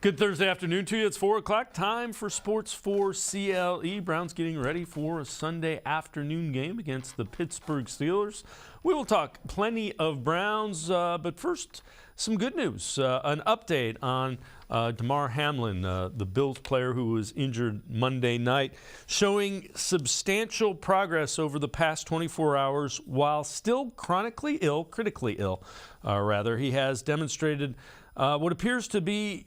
Good Thursday afternoon to you. It's 4 o'clock. Time for Sports4CLE. Browns getting ready for a Sunday afternoon game against the Pittsburgh Steelers. We will talk plenty of Browns, but first, some good news. An update on Damar Hamlin, the Bills player who was injured Monday night, showing substantial progress over the past 24 hours while still critically ill, rather. He has demonstrated what appears to be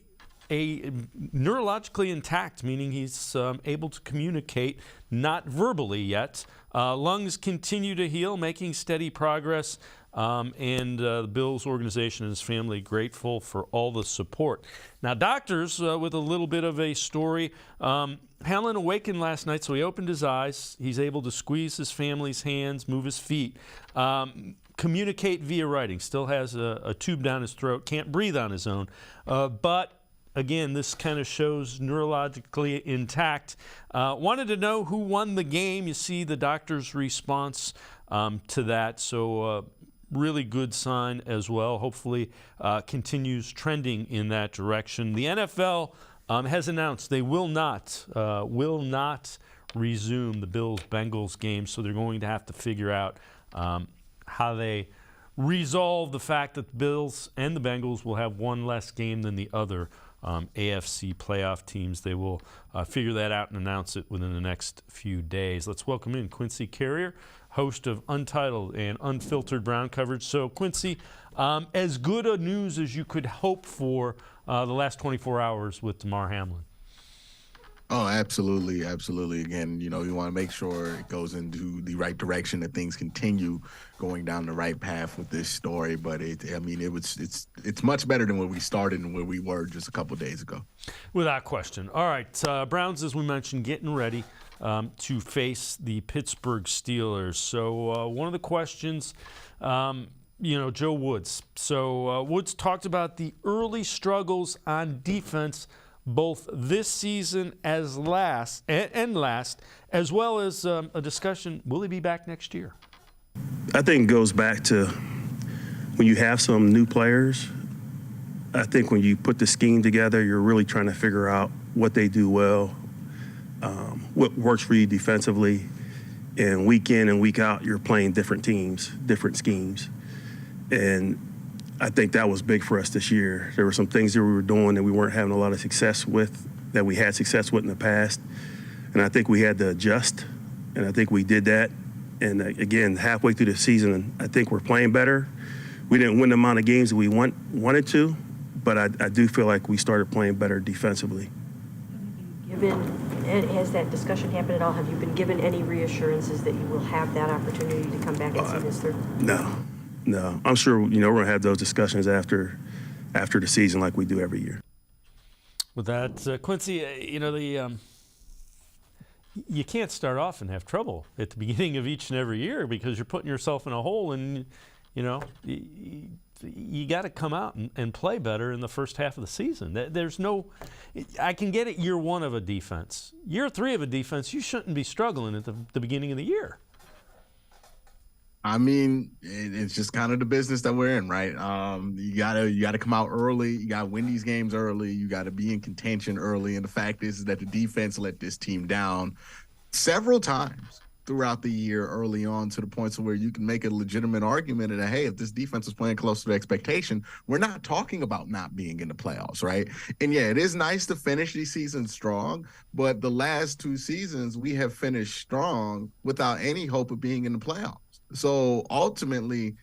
neurologically intact, meaning he's able to communicate, not verbally yet. Lungs continue to heal, making steady progress, and the Bills organization and his family grateful for all the support. Now, doctors, with a little bit of a story, Hamlin awakened last night, so he opened his eyes. He's able to squeeze his family's hands, move his feet, communicate via writing. Still has a tube down his throat, can't breathe on his own, but again, this kind of shows neurologically intact. Wanted to know who won the game. You see the doctor's response to that. So really good sign as well. Hopefully continues trending in that direction. The NFL has announced they will not resume the Bills-Bengals game. So they're going to have to figure out how they resolve the fact that the Bills and the Bengals will have one less game than the other AFC playoff teams. They will figure that out and announce it within the next few days. Let's welcome in Quincy Carrier, host of Untitled and Unfiltered Brown coverage. So, Quincy, as good a news as you could hope for the last 24 hours with Damar Hamlin. Oh, absolutely. Absolutely. Again, you want to make sure it goes into the right direction, that things continue going down the right path with this story. But it's much better than where we started and where we were just a couple days ago. Without question. All right. Browns, as we mentioned, getting ready to face the Pittsburgh Steelers. So one of the questions, Joe Woods. So Woods talked about the early struggles on defense both this season as last, as well as a discussion, will he be back next year? I think it goes back to when you have some new players. I think when you put the scheme together, you're really trying to figure out what they do well, what works for you defensively, and week in and week out, you're playing different teams, different schemes. And I think that was big for us this year. There were some things that we were doing that we weren't having a lot of success with, that we had success with in the past. And I think we had to adjust, and I think we did that. And again, halfway through the season, I think we're playing better. We didn't win the amount of games that we wanted to, but I do feel like we started playing better defensively. Has that discussion happened at all? Have you been given any reassurances that you will have that opportunity to come back and see this through? No, I'm sure, we're going to have those discussions after the season like we do every year. With that, Quincy, you can't start off and have trouble at the beginning of each and every year because you're putting yourself in a hole, and, you got to come out and play better in the first half of the season. I can get it year one of a defense. Year three of a defense, you shouldn't be struggling at the beginning of the year. I mean, it's just kind of the business that we're in, right? You gotta come out early. You gotta win these games early. You gotta be in contention early. And the fact is that the defense let this team down several times throughout the year early on, to the point where you can make a legitimate argument that, hey, if this defense is playing close to expectation, we're not talking about not being in the playoffs, right? And yeah, it is nice to finish these seasons strong, but the last two seasons we have finished strong without any hope of being in the playoffs. So ultimately,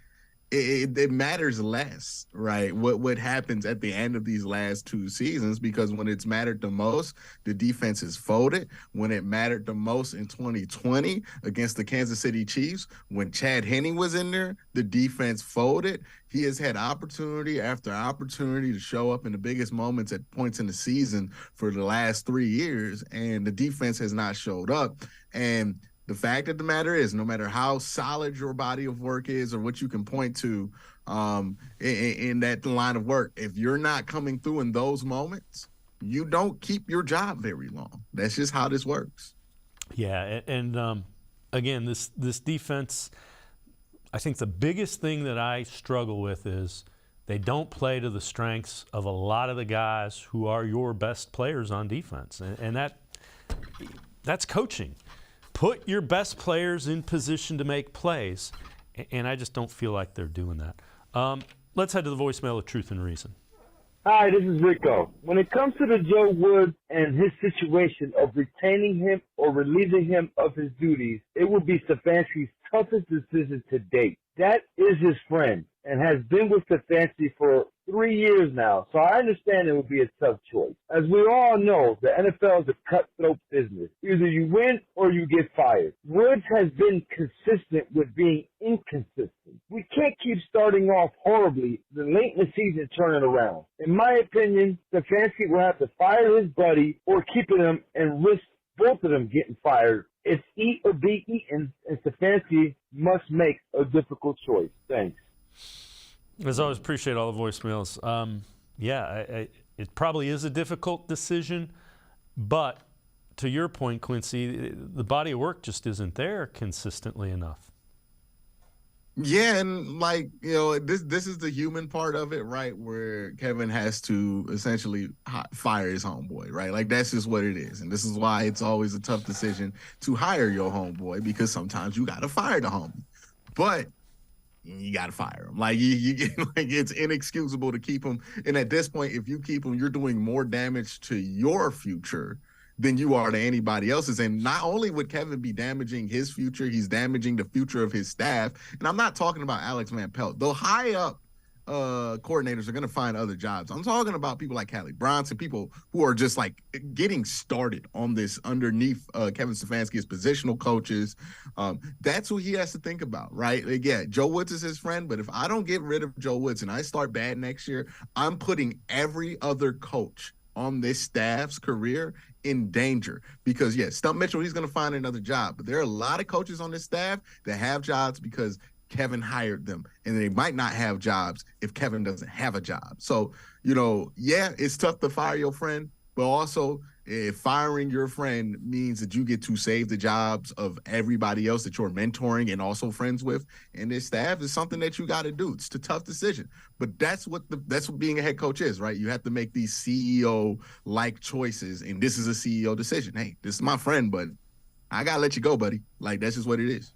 it matters less, right, what happens at the end of these last two seasons, because when it's mattered the most, the defense is folded. When it mattered the most in 2020 against the Kansas City Chiefs, when Chad Henne was in there, the defense folded. He has had opportunity after opportunity to show up in the biggest moments at points in the season for the last 3 years, and the defense has not showed up. And the fact of the matter is, no matter how solid your body of work is or what you can point to in that line of work, if you're not coming through in those moments, you don't keep your job very long. That's just how this works. Yeah, and again, this defense, I think the biggest thing that I struggle with is they don't play to the strengths of a lot of the guys who are your best players on defense. And that's coaching. Put your best players in position to make plays. And I just don't feel like they're doing that. Let's head to the voicemail of Truth and Reason. Hi, this is Rico. When it comes to the Joe Woods and his situation of retaining him or relieving him of his duties, it will be Stefanski's toughest decision to date. That is his friend and has been with Stefanski for 3 years now, so I understand it will be a tough choice. As we all know, the NFL is a cutthroat business. Either you win or you get fired. Woods has been consistent with being inconsistent. We can't keep starting off horribly, then late in the season turn it around. In my opinion, Stefanski will have to fire his buddy or keep him and risk both of them getting fired. It's eat or be eaten, and Stefanski must make a difficult choice. Thanks. As always, appreciate all the voicemails. It probably is a difficult decision, but to your point, Quincy, the body of work just isn't there consistently enough. Yeah, and this is the human part of it, right? Where Kevin has to essentially fire his homeboy, right? Like, that's just what it is. And this is why it's always a tough decision to hire your homeboy, because sometimes you got to fire the homie. But you got to fire him. Like, it's inexcusable to keep him. And at this point, if you keep him, you're doing more damage to your future than you are to anybody else's. And not only would Kevin be damaging his future, he's damaging the future of his staff. And I'm not talking about Alex Van Pelt. The high up coordinators are going to find other jobs. I'm talking about people like Callie Bronson, people who are just like getting started on this underneath Kevin Stefanski as positional coaches. That's who he has to think about, right? Again, Joe Woods is his friend, but if I don't get rid of Joe Woods and I start bad next year, I'm putting every other coach on this staff's career in danger, because Stump Mitchell, he's going to find another job, but there are a lot of coaches on this staff that have jobs because Kevin hired them, and they might not have jobs if Kevin doesn't have a job. So, it's tough to fire your friend, but also if firing your friend means that you get to save the jobs of everybody else that you're mentoring and also friends with, and this staff is something that you got to do. It's a tough decision, but that's what being a head coach is, right? You have to make these CEO-like choices, and this is a CEO decision. Hey, this is my friend, but I got to let you go, buddy. Like, that's just what it is.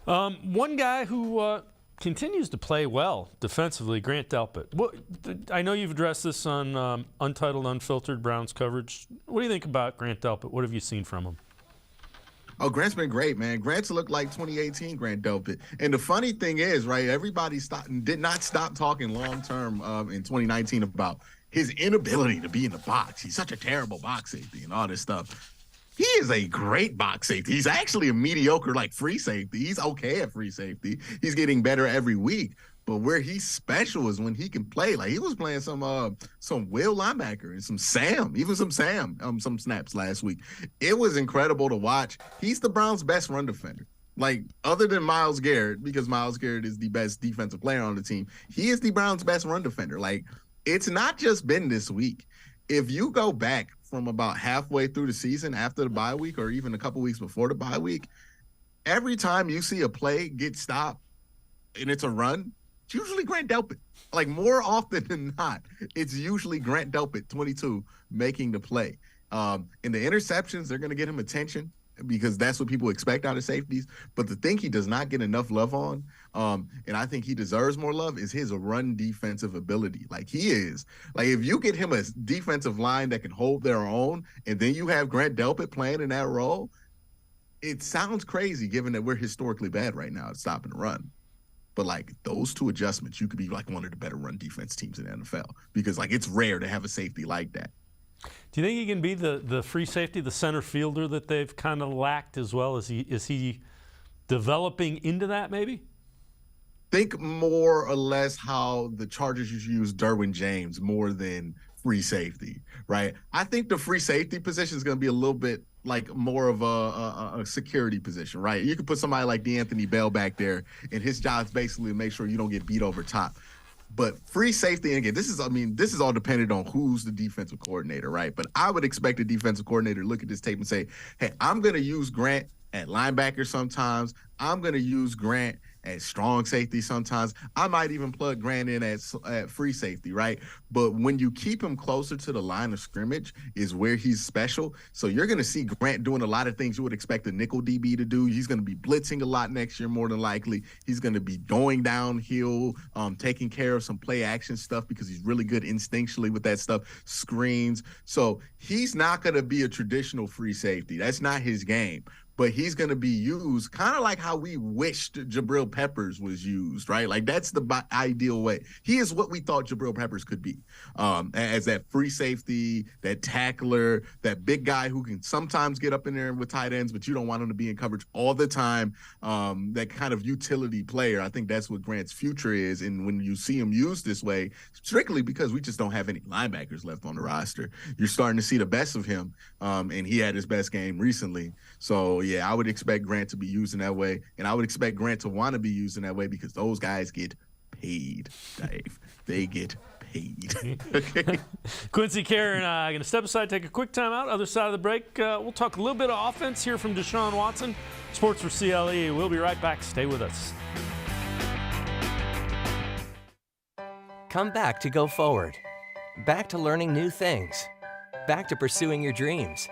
One guy who continues to play well defensively, Grant Delpit. I know you've addressed this on Untitled, Unfiltered Browns coverage. What do you think about Grant Delpit? What have you seen from him? Oh, Grant's been great, man. Grant's looked like 2018 Grant Delpit. And the funny thing is, right, everybody did not stop talking long-term in 2019 about his inability to be in the box. He's such a terrible box safety and all this stuff. He is a great box safety. He's actually a mediocre, free safety. He's okay at free safety. He's getting better every week. But where he's special is when he can play. Like, he was playing some Will linebacker and some some snaps last week. It was incredible to watch. He's the Browns' best run defender. Like, other than Myles Garrett, because Myles Garrett is the best defensive player on the team, he is the Browns' best run defender. Like, it's not just been this week. If you go back from about halfway through the season after the bye week, or even a couple weeks before the bye week, every time you see a play get stopped and it's a run, it's usually Grant Delpit. Like, more often than not, it's usually Grant Delpit, 22, making the play. And the interceptions, they're going to get him attention, because that's what people expect out of safeties. But the thing he does not get enough love on, and I think he deserves more love, is his run defensive ability. Like, he is. Like, if you get him a defensive line that can hold their own, and then you have Grant Delpit playing in that role, it sounds crazy given that we're historically bad right now at stopping the run. But, those two adjustments, you could be, one of the better run defense teams in the NFL, because, it's rare to have a safety like that. Do you think he can be the free safety, the center fielder that they've kind of lacked as well? Is he developing into that maybe? Think more or less how the Chargers used to use Derwin James more than free safety, right? I think the free safety position is going to be a little bit more of a security position, right? You could put somebody like DeAnthony Bell back there, and his job is basically to make sure you don't get beat over top. But free safety, and again, this is all dependent on who's the defensive coordinator, right? But I would expect a defensive coordinator to look at this tape and say, hey, I'm going to use Grant at linebacker sometimes. I'm going to use Grant at strong safety sometimes. I might even plug Grant in at free safety, right? But when you keep him closer to the line of scrimmage is where he's special. So you're going to see Grant doing a lot of things you would expect a nickel DB to do. He's going to be blitzing a lot next year, more than likely. He's going to be going downhill, taking care of some play action stuff because he's really good instinctually with that stuff, screens. So he's not going to be a traditional free safety. That's not his game. But he's going to be used kind of like how we wished Jabril Peppers was used, right? Like that's the ideal way. He is what we thought Jabril Peppers could be, as that free safety, that tackler, that big guy who can sometimes get up in there with tight ends, but you don't want him to be in coverage all the time. That kind of utility player. I think that's what Grant's future is. And when you see him used this way, strictly because we just don't have any linebackers left on the roster, you're starting to see the best of him. And he had his best game recently. So, yeah, I would expect Grant to be used in that way, and I would expect Grant to want to be used in that way because those guys get paid, Dave. They get paid. Okay. Quincy, Carey, and I are going to step aside, take a quick time out. Other side of the break, we'll talk a little bit of offense here from Deshaun Watson. Sports for CLE. We'll be right back. Stay with us. Come back to go forward. Back to learning new things. Back to pursuing your dreams.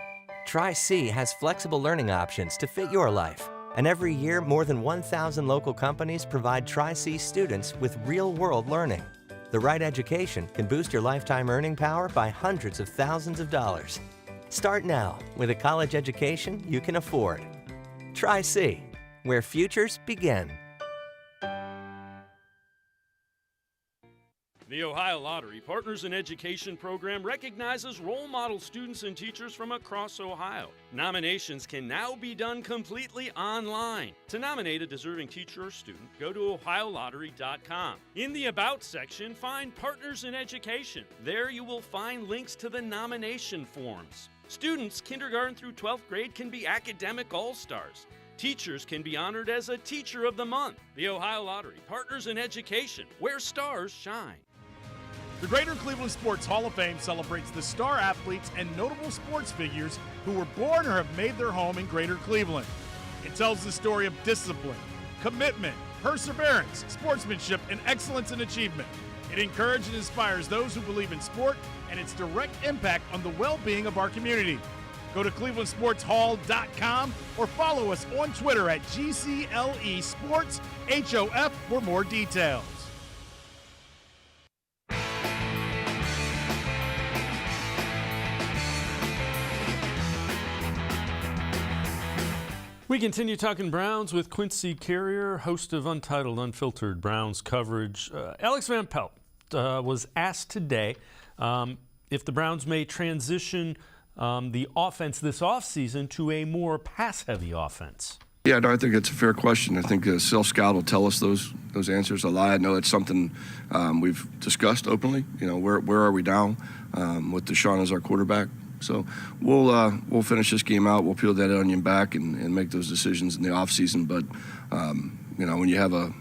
Tri-C has flexible learning options to fit your life. And every year, more than 1,000 local companies provide Tri-C students with real-world learning. The right education can boost your lifetime earning power by hundreds of thousands of dollars. Start now with a college education you can afford. Tri-C, where futures begin. The Ohio Lottery Partners in Education program recognizes role model students and teachers from across Ohio. Nominations can now be done completely online. To nominate a deserving teacher or student, go to OhioLottery.com. In the About section, find Partners in Education. There you will find links to the nomination forms. Students kindergarten through 12th grade can be academic all-stars. Teachers can be honored as a Teacher of the Month. The Ohio Lottery Partners in Education, where stars shine. The Greater Cleveland Sports Hall of Fame celebrates the star athletes and notable sports figures who were born or have made their home in Greater Cleveland. It tells the story of discipline, commitment, perseverance, sportsmanship, and excellence in achievement. It encourages and inspires those who believe in sport and its direct impact on the well-being of our community. Go to clevelandsportshall.com or follow us on Twitter at GCLE Sports HOF for more details. We continue talking Browns with Quincy Carrier, host of Untitled Unfiltered Browns coverage. Alex Van Pelt was asked today if the Browns may transition the offense this offseason to a more pass-heavy offense. Yeah, no, I think it's a fair question. I think Self-Scout will tell us those answers. I know it's something we've discussed openly. You know, where are we now with Deshaun as our quarterback? So we'll finish this game out. We'll peel that onion back and make those decisions in the offseason. But, you know, when you have a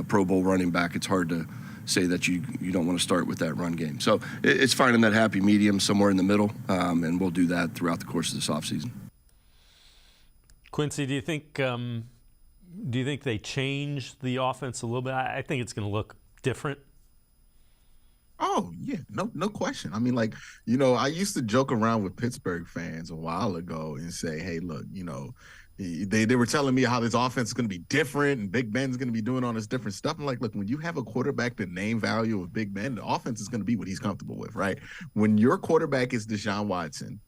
Pro Bowl running back, it's hard to say that you don't want to start with that run game. So it's finding that happy medium somewhere in the middle, and we'll do that throughout the course of this offseason. Quincy, do you think they change the offense a little bit? I think it's going to look different. Oh, yeah, no question. I mean, like, you know, I used to joke around with Pittsburgh fans a while ago and say, hey, look, you know, they were telling me how this offense is going to be different and Big Ben's going to be doing all this different stuff. I'm like, look, when you have a quarterback, the name value of Big Ben, the offense is going to be what he's comfortable with, right? When your quarterback is Deshaun Watson,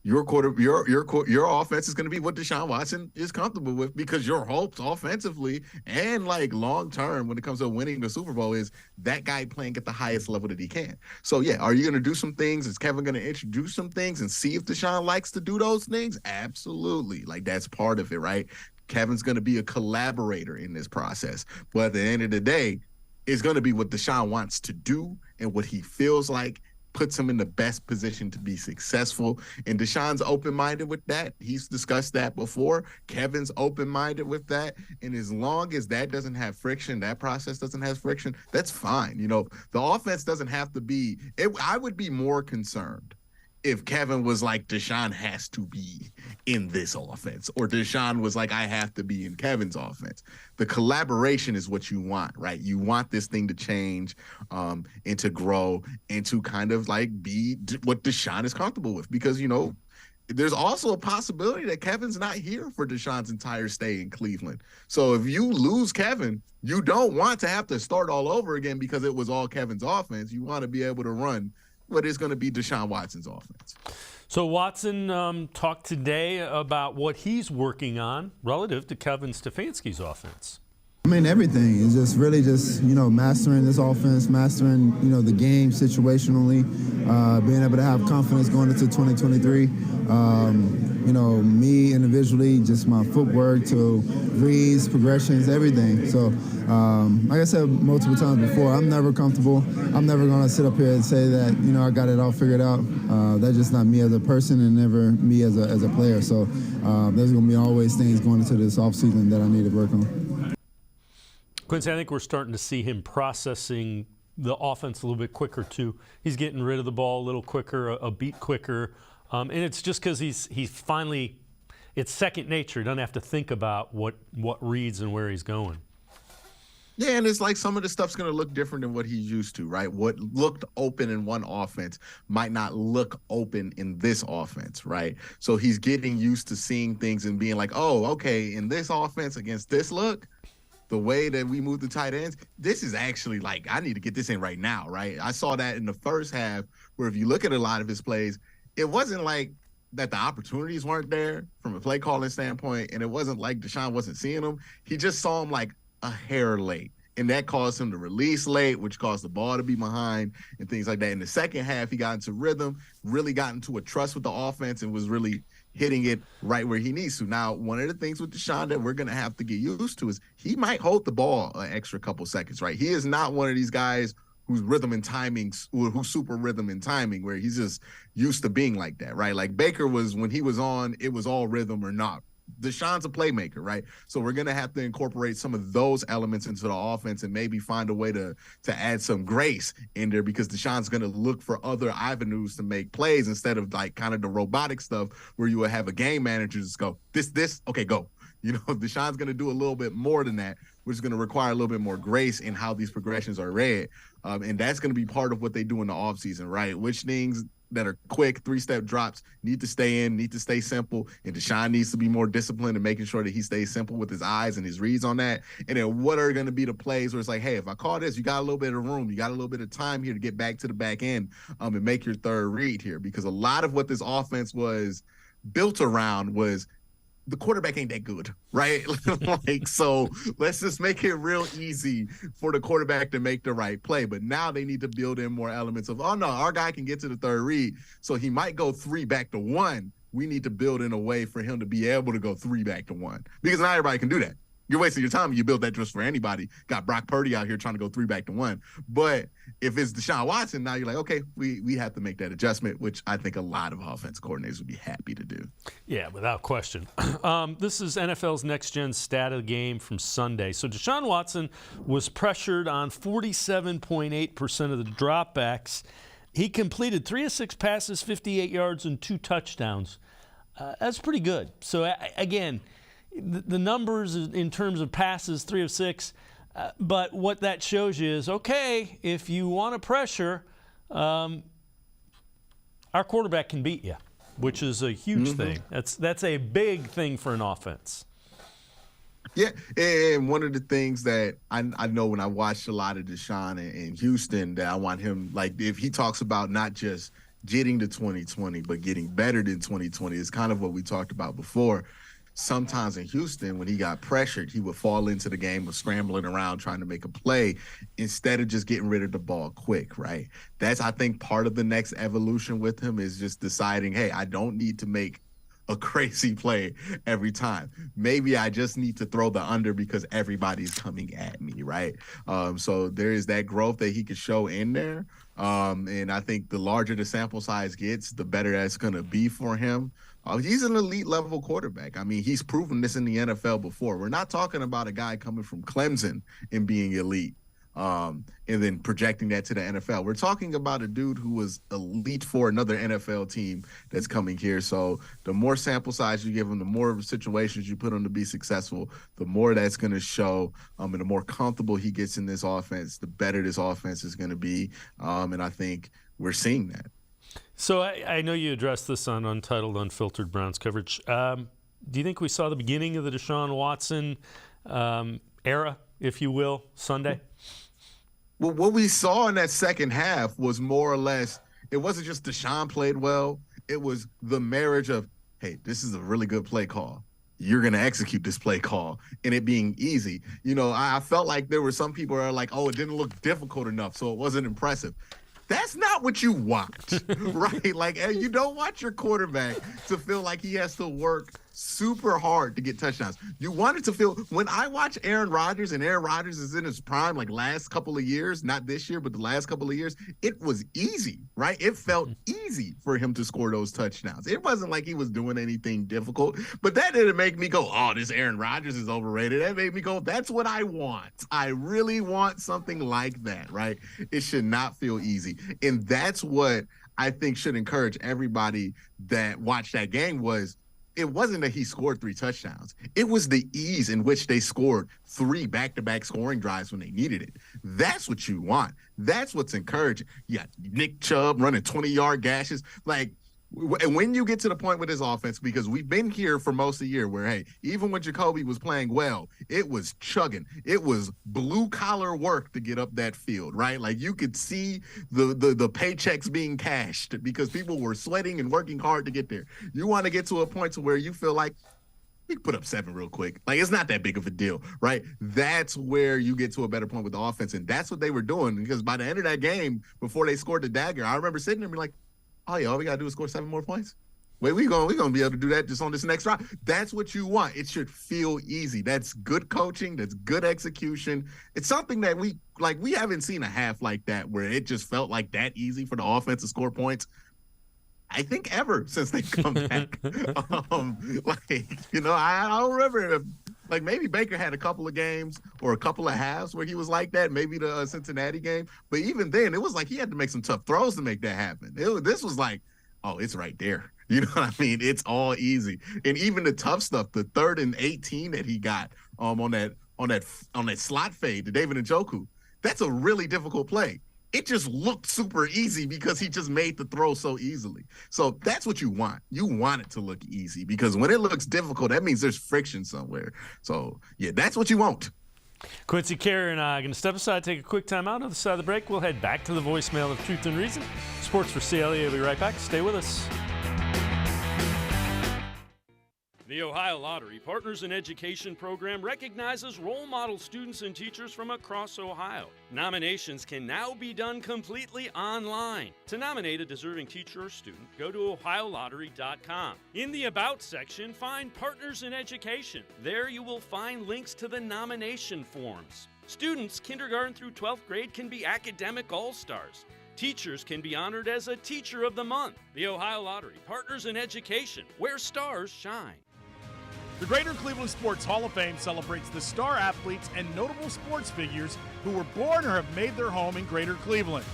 your offense is going to be what Deshaun Watson is comfortable with, because your hopes offensively and like long term when it comes to winning the Super Bowl is that guy playing at the highest level that he can. So yeah, are you going to do some things? Is Kevin going to introduce some things and see if Deshaun likes to do those things? Absolutely. Like that's part of it, right? Kevin's going to be a collaborator in this process, but at the end of the day, it's going to be what Deshaun wants to do and what he feels like puts him in the best position to be successful. And Deshaun's open-minded with that. He's discussed that before. Kevin's open-minded with that. And as long as that doesn't have friction, that process doesn't have friction, that's fine. You know, the offense doesn't have to be – I would be more concerned if Kevin was like, Deshaun has to be in this offense, or Deshaun was like, I have to be in Kevin's offense. The collaboration is what you want, right? You want this thing to change and to grow and to kind of like be what Deshaun is comfortable with, because, you know, there's also a possibility that Kevin's not here for Deshaun's entire stay in Cleveland. So if you lose Kevin, you don't want to have to start all over again because it was all Kevin's offense. You want to be able to run what is going to be Deshaun Watson's offense. So Watson talked today about what he's working on relative to Kevin Stefanski's offense. I mean, everything is just really just, you know, mastering this offense, mastering, you know, the game situationally, being able to have confidence going into 2023. You know, me individually, just my footwork to reads, progressions, everything. So, like I said multiple times before, I'm never comfortable. I'm never going to sit up here and say that, you know, I got it all figured out. That's just not me as a person and never me as a player. So there's going to be always things going into this offseason that I need to work on. Quincy, I think we're starting to see him processing the offense a little bit quicker, too. He's getting rid of the ball a little quicker, a beat quicker. And it's just because he's finally – it's second nature. He doesn't have to think about what reads and where he's going. Yeah, and it's like some of the stuff's going to look different than what he's used to, right? What looked open in one offense might not look open in this offense, right? So he's getting used to seeing things and being like, oh, okay, in this offense against this look – the way that we move the tight ends, this is actually like, I need to get this in right now, right? I saw that in the first half where if you look at a lot of his plays, it wasn't like that the opportunities weren't there from a play calling standpoint, and it wasn't like Deshaun wasn't seeing them. He just saw them like a hair late, and that caused him to release late, which caused the ball to be behind and things like that. In the second half, he got into rhythm, really got into a trust with the offense, and was really hitting it right where he needs to. Now, one of the things with Deshaun that we're going to have to get used to is he might hold the ball an extra couple seconds, right? He is not one of these guys who's rhythm and timing, or who's super rhythm and timing, where he's just used to being like that, right? Like Baker was, when he was on, it was all rhythm or not. Deshaun's a playmaker, right? So we're going to have to incorporate some of those elements into the offense and maybe find a way to add some grace in there, because Deshaun's going to look for other avenues to make plays instead of like kind of the robotic stuff where you would have a game manager just go, this, okay, go. You know, Deshaun's going to do a little bit more than that, which is going to require a little bit more grace in how these progressions are read. And that's going to be part of what they do in the offseason, right? Which things that are quick, three-step drops need to stay in, need to stay simple, and Deshaun needs to be more disciplined in making sure that he stays simple with his eyes and his reads on that. And then what are going to be the plays where it's like, hey, if I call this, you got a little bit of room, you got a little bit of time here to get back to the back end and make your third read here, because a lot of what this offense was built around was the quarterback ain't that good, right? Like, so let's just make it real easy for the quarterback to make the right play. But now they need to build in more elements of, oh no, our guy can get to the third read, so he might go 3 back to 1. We need to build in a way for him to be able to go 3 back to 1, because not everybody can do that. You're wasting your time if you build that just for anybody. Got Brock Purdy out here trying to go 3 back to 1. But if it's Deshaun Watson, now you're like, okay, we have to make that adjustment, which I think a lot of offense coordinators would be happy to do. Yeah, without question. This is NFL's Next Gen stat of the game from Sunday. So Deshaun Watson was pressured on 47.8% of the dropbacks. He completed 3 of 6 passes, 58 yards, and 2 touchdowns. That's pretty good. So, again, the numbers in terms of passes, 3 of 6, but what that shows you is, okay, if you want to pressure, our quarterback can beat you, which is a huge thing. That's a big thing for an offense. Yeah, and one of the things that I know when I watched a lot of Deshaun in Houston, that I want him, like, if he talks about not just getting to 2020, but getting better than 2020, is kind of what we talked about before. Sometimes in Houston, when he got pressured, he would fall into the game of scrambling around trying to make a play instead of just getting rid of the ball quick, right? That's, I think, part of the next evolution with him, is just deciding, hey, I don't need to make a crazy play every time. Maybe I just need to throw the under because everybody's coming at me, right? So there is that growth that he could show in there. And I think the larger the sample size gets, the better that's going to be for him. He's an elite level quarterback. I mean, he's proven this in the NFL before. We're not talking about a guy coming from Clemson and being elite. and then projecting that to the NFL. We're talking about a dude who was elite for another NFL team that's coming here. So the more sample size you give him, the more situations you put him to be successful, the more that's going to show, and the more comfortable he gets in this offense, the better this offense is going to be. And I think we're seeing that. So I know you addressed this on Untitled, Unfiltered Browns coverage. Do you think we saw the beginning of the Deshaun Watson era, if you will, Sunday? Well, what we saw in that second half was more or less, it wasn't just Deshaun played well. It was the marriage of, hey, this is a really good play call. You're going to execute this play call, and it being easy. You know, I felt like there were some people who are like, oh, it didn't look difficult enough, so it wasn't impressive. That's not what you want, right? Like, you don't want your quarterback to feel like he has to work super hard to get touchdowns. You want it to feel, when I watch Aaron Rodgers, and Aaron Rodgers is in his prime, like last couple of years, not this year, but the last couple of years, it was easy, right? It felt easy for him to score those touchdowns. It wasn't like he was doing anything difficult, but that didn't make me go, oh, this Aaron Rodgers is overrated. That made me go, that's what I want. I really want something like that, right? It should not feel easy. And that's what I think should encourage everybody that watched that game. Was it wasn't that he scored 3 touchdowns. It was the ease in which they scored 3 back-to-back scoring drives when they needed it. That's what you want. That's what's encouraging. Yeah, Nick Chubb running 20-yard gashes. Like, and when you get to the point with his offense, because we've been here for most of the year where, hey, even when Jacoby was playing well, it was chugging. It was blue-collar work to get up that field, right? Like, you could see the paychecks being cashed because people were sweating and working hard to get there. You want to get to a point to where you feel like, we can put up 7 real quick. Like, it's not that big of a deal, right? That's where you get to a better point with the offense, and that's what they were doing, because by the end of that game, before they scored the dagger, I remember sitting there and being like, oh, yeah, all we got to do is score 7 more points? Wait, we're gonna be able to do that just on this next drive. That's what you want. It should feel easy. That's good coaching. That's good execution. It's something that we haven't seen a half like that where it just felt like that easy for the offense to score points, I think, ever since they come back. I don't remember if, like, maybe Baker had a couple of games or a couple of halves where he was like that, maybe the Cincinnati game. But even then, it was like he had to make some tough throws to make that happen. This was like, oh, it's right there. You know what I mean? It's all easy. And even the tough stuff, the 3rd and 18 that he got on that slot fade to David Njoku, that's a really difficult play. It just looked super easy because he just made the throw so easily. So that's what you want. You want it to look easy, because when it looks difficult, that means there's friction somewhere. So, yeah, that's what you want. Quincy, Carey, and I are going to step aside, take a quick time out. On the side of the break, we'll head back to the voicemail of Truth and Reason. Sports for CLE. We'll be right back. Stay with us. The Ohio Lottery Partners in Education program recognizes role model students and teachers from across Ohio. Nominations can now be done completely online. To nominate a deserving teacher or student, go to OhioLottery.com. In the About section, find Partners in Education. There you will find links to the nomination forms. Students kindergarten through 12th grade can be academic all-stars. Teachers can be honored as a Teacher of the Month. The Ohio Lottery Partners in Education, where stars shine. The Greater Cleveland Sports Hall of Fame celebrates the star athletes and notable sports figures who were born or have made their home in Greater Cleveland.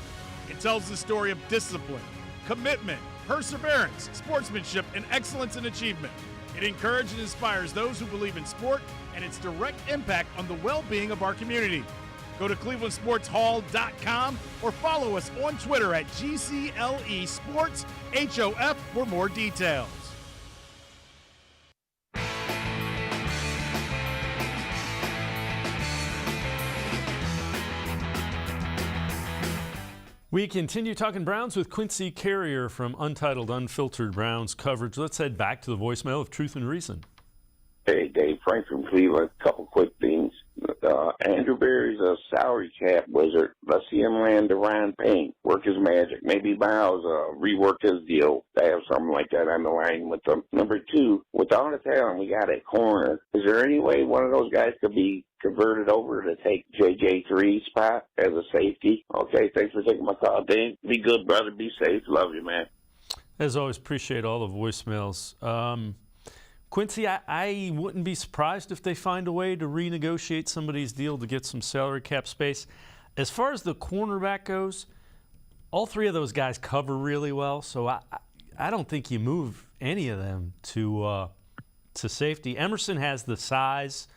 It tells the story of discipline, commitment, perseverance, sportsmanship, and excellence in achievement. It encourages and inspires those who believe in sport and its direct impact on the well-being of our community. Go to clevelandsportshall.com or follow us on Twitter at GCLE Sports HOF for more details. We continue talking Browns with Quincy Carrier from Untitled, Unfiltered Browns coverage. Let's head back to the voicemail of Truth and Reason. Hey, Dave, Frank from Cleveland. A couple quick things. Andrew Berry's a salary cap wizard. Let's see him land to Ryan Payne, work his magic. Maybe Miles rework his deal to have something like that on the line with them. Number 2, with all the talent we got at corner, is there any way one of those guys could be converted over to take JJ3's spot as a safety? Okay, thanks for taking my call, Dave. Be good, brother. Be safe. Love you, man. As always, appreciate all the voicemails. Quincy, I wouldn't be surprised if they find a way to renegotiate somebody's deal to get some salary cap space. As far as the cornerback goes, all three of those guys cover really well, so I don't think you move any of them to safety. Emerson has the size.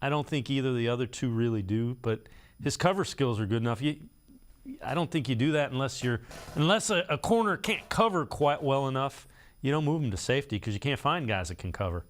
I don't think either of the other two really do, but his cover skills are good enough. I don't think you do that unless a corner can't cover quite well enough. You don't move him to safety because you can't find guys that can cover.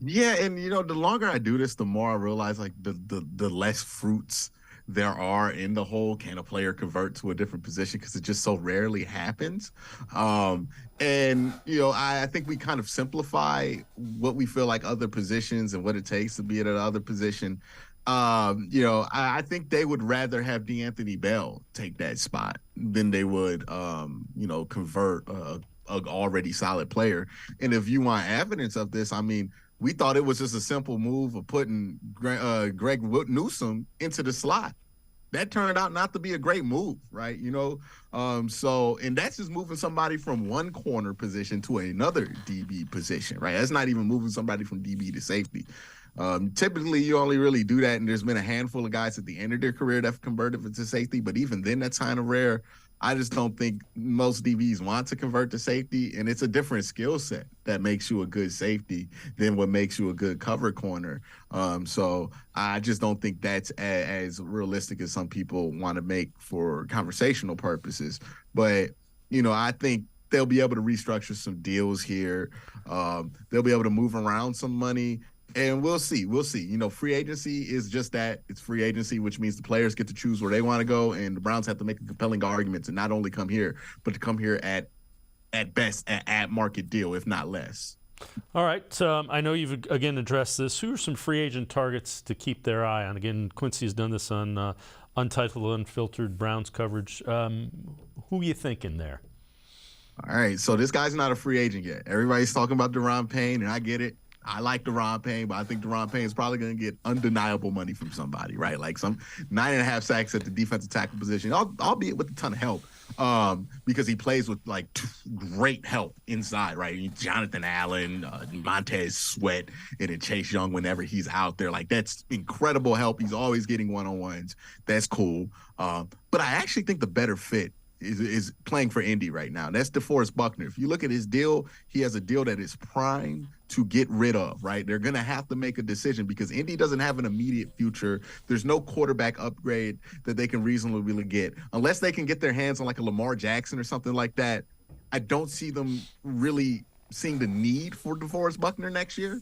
Yeah, and the longer I do this, the more I realize like the less fruits there are in the whole can a player convert to a different position, because it just so rarely happens. And I think we kind of simplify what we feel like other positions and what it takes to be at another position. I think they would rather have DeAnthony Bell take that spot than they would convert a already solid player. And if you want evidence of this, I mean, we thought it was just a simple move of putting Greg Newsome into the slot. That turned out not to be a great move, right? And that's just moving somebody from one corner position to another DB position, right? That's not even moving somebody from DB to safety. Typically, you only really do that, and there's been a handful of guys at the end of their career that have converted to safety, but even then, that's kind of rare. I just don't think most DBs want to convert to safety, and it's a different skill set that makes you a good safety than what makes you a good cover corner. So I just don't think that's as realistic as some people want to make for conversational purposes. But, I think they'll be able to restructure some deals here. They'll be able to move around some money. And we'll see. Free agency is just that. It's free agency, which means the players get to choose where they want to go, and the Browns have to make a compelling argument to not only come here, but to come here at best at market deal, if not less. All right. I know you've, again, addressed this. Who are some free agent targets to keep their eye on? Again, Quincy has done this on Untitled, Unfiltered Browns coverage. Who are you thinking there? All right. So this guy's not a free agent yet. Everybody's talking about Deron Payne, and I get it. I like Deron Payne, but I think Deron Payne is probably going to get undeniable money from somebody, right? Like some 9.5 sacks at the defensive tackle position, albeit with a ton of help, because he plays with like great help inside, right? Jonathan Allen, Montez Sweat, and then Chase Young whenever he's out there. Like, that's incredible help. He's always getting one-on-ones. That's cool. But I actually think the better fit is playing for Indy right now. That's DeForest Buckner. If you look at his deal, he has a deal that is prime to get rid of, right? They're going to have to make a decision because Indy doesn't have an immediate future. There's no quarterback upgrade that they can reasonably get. Unless they can get their hands on like a Lamar Jackson or something like that, I don't see them really seeing the need for DeForest Buckner next year.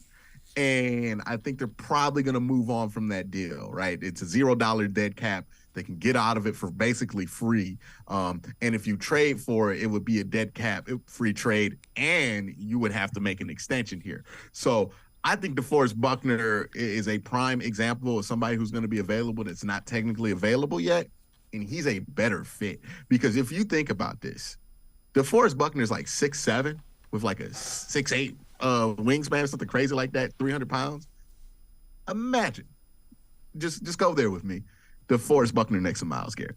And I think they're probably going to move on from that deal, right? It's a $0 dead cap. They can get out of it for basically free. And if you trade for it, it would be a dead cap, free trade, and you would have to make an extension here. So I think DeForest Buckner is a prime example of somebody who's going to be available that's not technically available yet, and he's a better fit. Because if you think about this, DeForest Buckner is like 6'7", with like a 6'8" wingspan or something crazy like that, 300 pounds. Imagine. Just go there with me. DeForest Buckner next to Myles Garrett.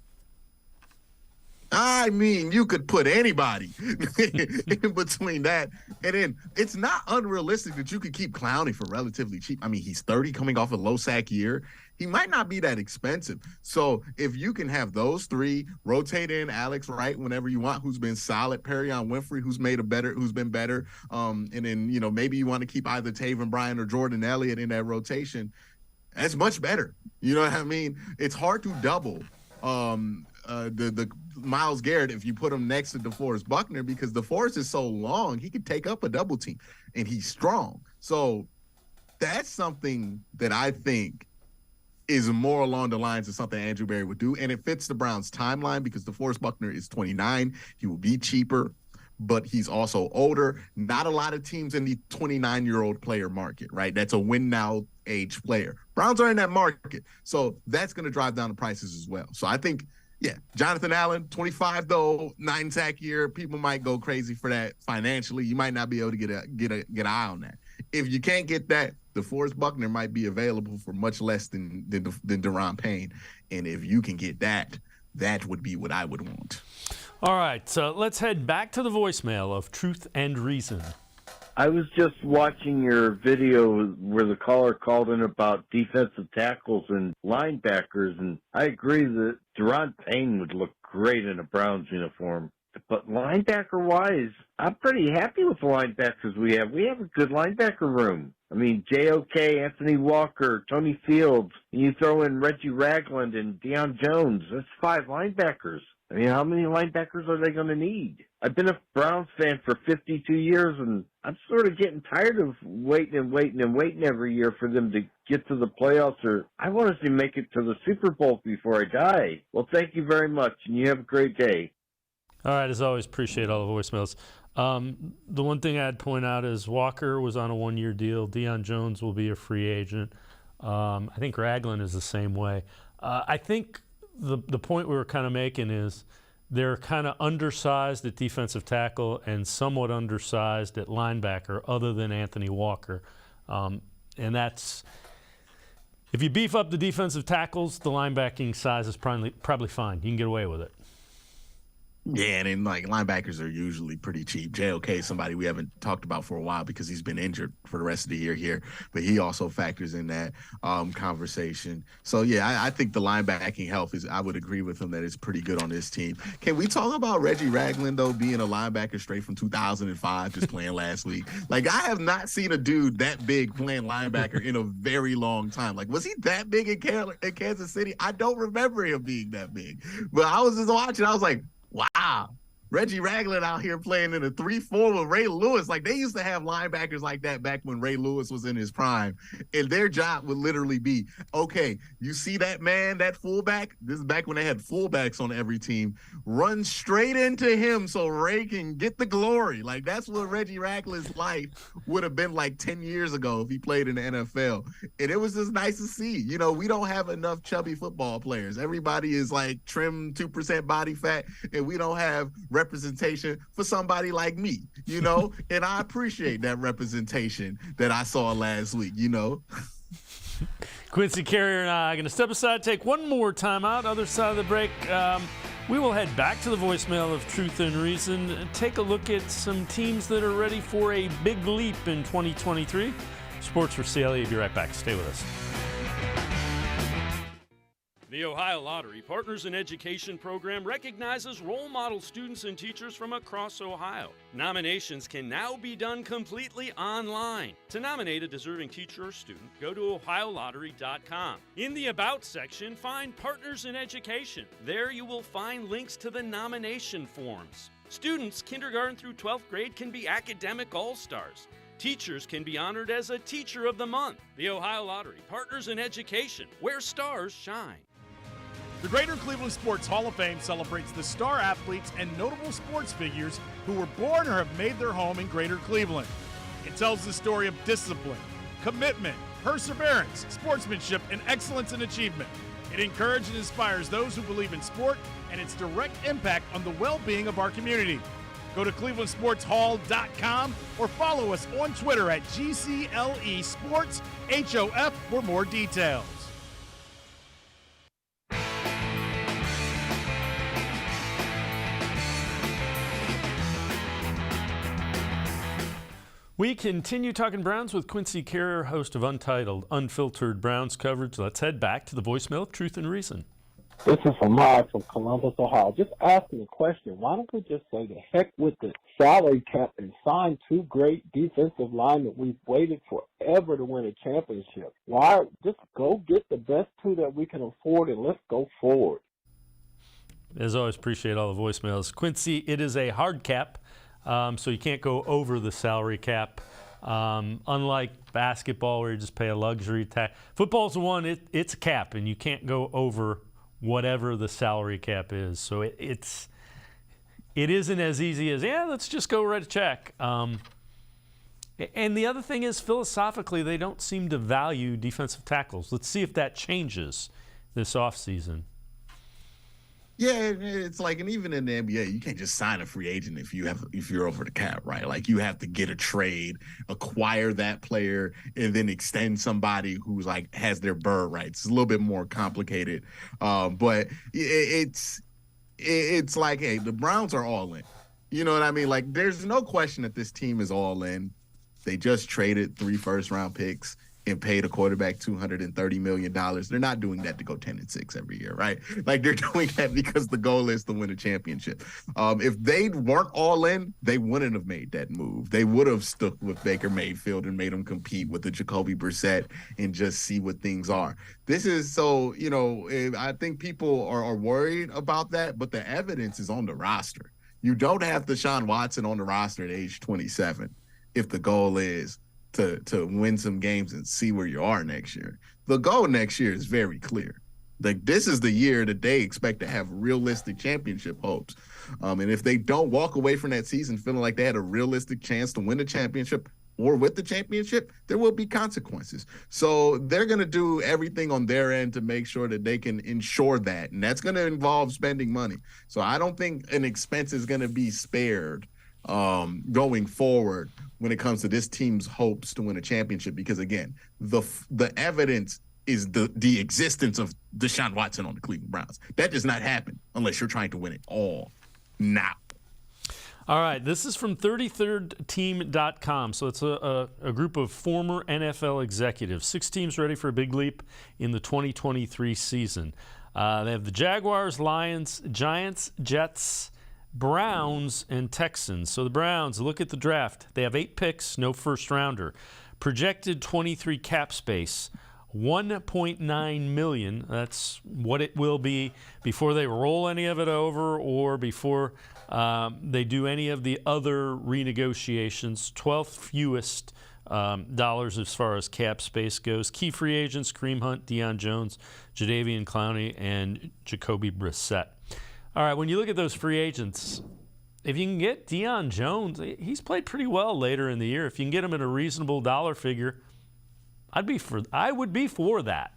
I mean, you could put anybody in between that. And then it's not unrealistic that you could keep Clowney for relatively cheap. I mean, he's 30 coming off a low sack year. He might not be that expensive. So if you can have those three, rotate in Alex Wright whenever you want, who's been solid, Perion Winfrey, who's been better. And then, maybe you want to keep either Taven Bryan or Jordan Elliott in that rotation. That's much better. You know what I mean? It's hard to double the Myles Garrett if you put him next to DeForest Buckner, because DeForest is so long, he could take up a double team, and he's strong. So that's something that I think is more along the lines of something Andrew Berry would do, and it fits the Browns' timeline because DeForest Buckner is 29. He will be cheaper, but he's also older. Not a lot of teams in the 29-year-old player market, right? That's a win-now age player. Browns are in that market, so that's going to drive down the prices as well. So I think, Jonathan Allen, 25 though, 9-sack year. People might go crazy for that financially. You might not be able to get an eye on that. If you can't get that, DeForest Buckner might be available for much less than Deron Payne. And if you can get that, that would be what I would want. All right, so let's head back to the voicemail of Truth and Reason. I was just watching your video where the caller called in about defensive tackles and linebackers, and I agree that Deron Payne would look great in a Browns uniform. But linebacker-wise, I'm pretty happy with the linebackers we have. We have a good linebacker room. I mean, J.O.K., Anthony Walker, Tony Fields, and you throw in Reggie Ragland and Deion Jones. That's 5 linebackers. I mean, how many linebackers are they going to need? I've been a Browns fan for 52 years, and I'm sort of getting tired of waiting every year for them to get to the playoffs, or I want to see them make it to the Super Bowl before I die. Well, thank you very much, and you have a great day. All right, as always, appreciate all the voicemails. The one thing I'd point out is Walker was on a 1-year deal. Deion Jones will be a free agent. I think Ragland is the same way. I think the point we were kind of making is they're kind of undersized at defensive tackle and somewhat undersized at linebacker other than Anthony Walker. And that's – if you beef up the defensive tackles, the linebacking size is probably fine. You can get away with it. Yeah, and then, like, linebackers are usually pretty cheap. JOK is somebody we haven't talked about for a while because he's been injured for the rest of the year here, but he also factors in that conversation. So, yeah, I think the linebacking health I would agree with him that it's pretty good on this team. Can we talk about Reggie Ragland, though, being a linebacker straight from 2005, just playing last week? Like, I have not seen a dude that big playing linebacker in a very long time. Like, was he that big in Kansas City? I don't remember him being that big. But I was just watching, I was like, wow, Reggie Ragland out here playing in a 3-4 with Ray Lewis. Like, they used to have linebackers like that back when Ray Lewis was in his prime. And their job would literally be, okay, you see that man, that fullback? This is back when they had fullbacks on every team. Run straight into him so Ray can get the glory. Like, that's what Reggie Ragland's life would have been like 10 years ago if he played in the NFL. And it was just nice to see. You know, we don't have enough chubby football players. Everybody is like trim 2% body fat, and we don't have representation for somebody like me, you know? And I appreciate that representation that I saw last week, you know? Quincy Carrier and I are going to step aside, take one more timeout. Other side of the break, we will head back to the voicemail of Truth and Reason and take a look at some teams that are ready for a big leap in 2023. Sports4CLE, be right back. Stay with us. The Ohio Lottery Partners in Education program recognizes role model students and teachers from across Ohio. Nominations can now be done completely online. To nominate a deserving teacher or student, go to ohiolottery.com. In the About section, find Partners in Education. There you will find links to the nomination forms. Students kindergarten through 12th grade can be academic all-stars. Teachers can be honored as a Teacher of the Month. The Ohio Lottery Partners in Education, where stars shine. The Greater Cleveland Sports Hall of Fame celebrates the star athletes and notable sports figures who were born or have made their home in Greater Cleveland. It tells the story of discipline, commitment, perseverance, sportsmanship, and excellence in achievement. It encourages and inspires those who believe in sport and its direct impact on the well-being of our community. Go to clevelandsportshall.com or follow us on Twitter at GCLE Sports HOF for more details. We continue talking Browns with Quincy Carrier, host of Untitled, Unfiltered Browns coverage. Let's head back to the voicemail of Truth and Reason. This is Ahmad from Columbus, Ohio. Just asking a question. Why don't we just say the heck with the salary cap and sign 2 great defensive linemen we've waited forever to win a championship? Why just go get the best 2 that we can afford and let's go forward. As always, appreciate all the voicemails. Quincy, it is a hard cap. So you can't go over the salary cap. Unlike basketball where you just pay a luxury tax. Football's the one, it's a cap, and you can't go over whatever the salary cap is. So it isn't as easy as, let's just go write a check. And the other thing is, philosophically, they don't seem to value defensive tackles. Let's see if that changes this offseason. Yeah, it's like, and even in the NBA, you can't just sign a free agent if you're over the cap, right? Like, you have to get a trade, acquire that player, and then extend somebody who's like has their bird rights. It's a little bit more complicated, but it's like, hey, the Browns are all in. You know what I mean? Like, there's no question that this team is all in. They just traded 3 first-round picks and paid a quarterback $230 million. They're not doing that to go 10-6 every year, right? Like, they're doing that because the goal is to win a championship. If they weren't all in, they wouldn't have made that move. They would have stuck with Baker Mayfield and made him compete with the Jacoby Brissett and just see what things are. This is so, I think people are worried about that, but the evidence is on the roster. You don't have Deshaun Watson on the roster at age 27 if the goal is to win some games and see where you are next year. The goal next year is very clear. Like, this is the year that they expect to have realistic championship hopes. And if they don't walk away from that season feeling like they had a realistic chance to win the championship or with the championship, there will be consequences. So they're going to do everything on their end to make sure that they can ensure that. And that's going to involve spending money. So I don't think an expense is going to be spared going forward when it comes to this team's hopes to win a championship, because again, the evidence is the existence of Deshaun Watson on the Cleveland Browns. That does not happen unless you're trying to win it all now. All right, this is from 33rdteam.com. So it's a group of former NFL executives. 6 teams ready for a big leap in the 2023 season. They have the Jaguars, Lions, Giants, Jets, Browns, and Texans. So the Browns, look at the draft. They have 8 picks, no first rounder. Projected 23 cap space, $1.9 million. That's what it will be before they roll any of it over or before they do any of the other renegotiations. 12th fewest dollars as far as cap space goes. Key free agents: Kareem Hunt, Deion Jones, Jadeveon Clowney, and Jacoby Brissett. All right, when you look at those free agents, if you can get Deion Jones, he's played pretty well later in the year. If you can get him at a reasonable dollar figure, I would be for that.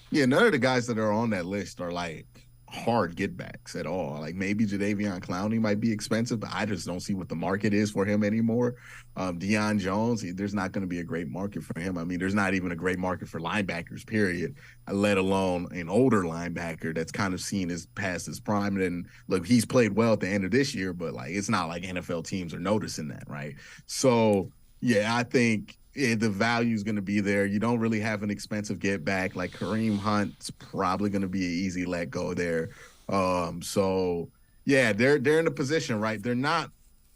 Yeah, none of the guys that are on that list are like hard getbacks at all. Like, maybe Jadeveon Clowney might be expensive, but I just don't see what the market is for him anymore. Deion Jones, there's not going to be a great market for him. I mean, there's not even a great market for linebackers, period, let alone an older linebacker that's kind of seen as past his prime. And look, he's played well at the end of this year, but like, it's not like NFL teams are noticing that, right? So, yeah, I think the value is going to be there. You don't really have an expensive get back. Like, Kareem Hunt's probably going to be an easy let go there. So yeah, they're in a position, right? They're not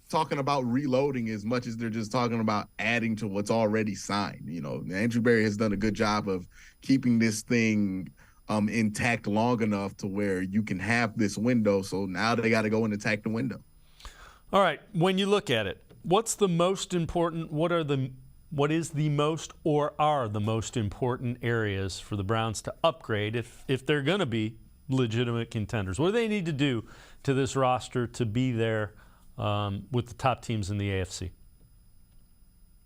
talking about reloading as much as they're just talking about adding to what's already signed. Andrew Berry has done a good job of keeping this thing intact long enough to where you can have this window. So now they got to go and attack the window. All right, when you look at it, what's the most important? What is the most or are the most important areas for the Browns to upgrade if they're going to be legitimate contenders? What do they need to do to this roster to be there with the top teams in the AFC?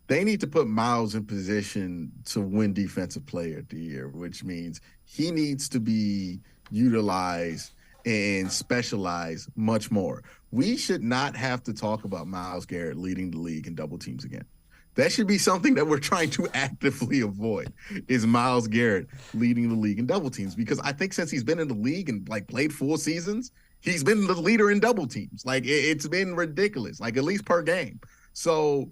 They need to put Miles in position to win Defensive Player of the Year, which means he needs to be utilized and specialized much more. We should not have to talk about Myles Garrett leading the league in double teams again. That should be something that we're trying to actively avoid, is Myles Garrett leading the league in double teams. Because I think since he's been in the league and like played full seasons, he's been the leader in double teams. Like, it's been ridiculous, like at least per game. So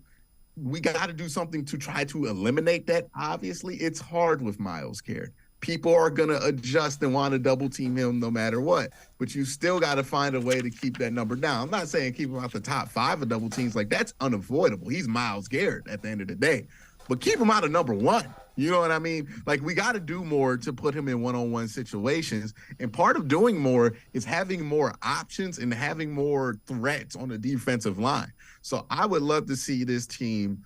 we got to do something to try to eliminate that. Obviously, it's hard with Myles Garrett. People are going to adjust and want to double team him no matter what. But you still got to find a way to keep that number down. I'm not saying keep him out the top 5 of double teams. Like, that's unavoidable. He's Myles Garrett at the end of the day. But keep him out of number 1. You know what I mean? Like, we got to do more to put him in one-on-one situations. And part of doing more is having more options and having more threats on the defensive line. So I would love to see this team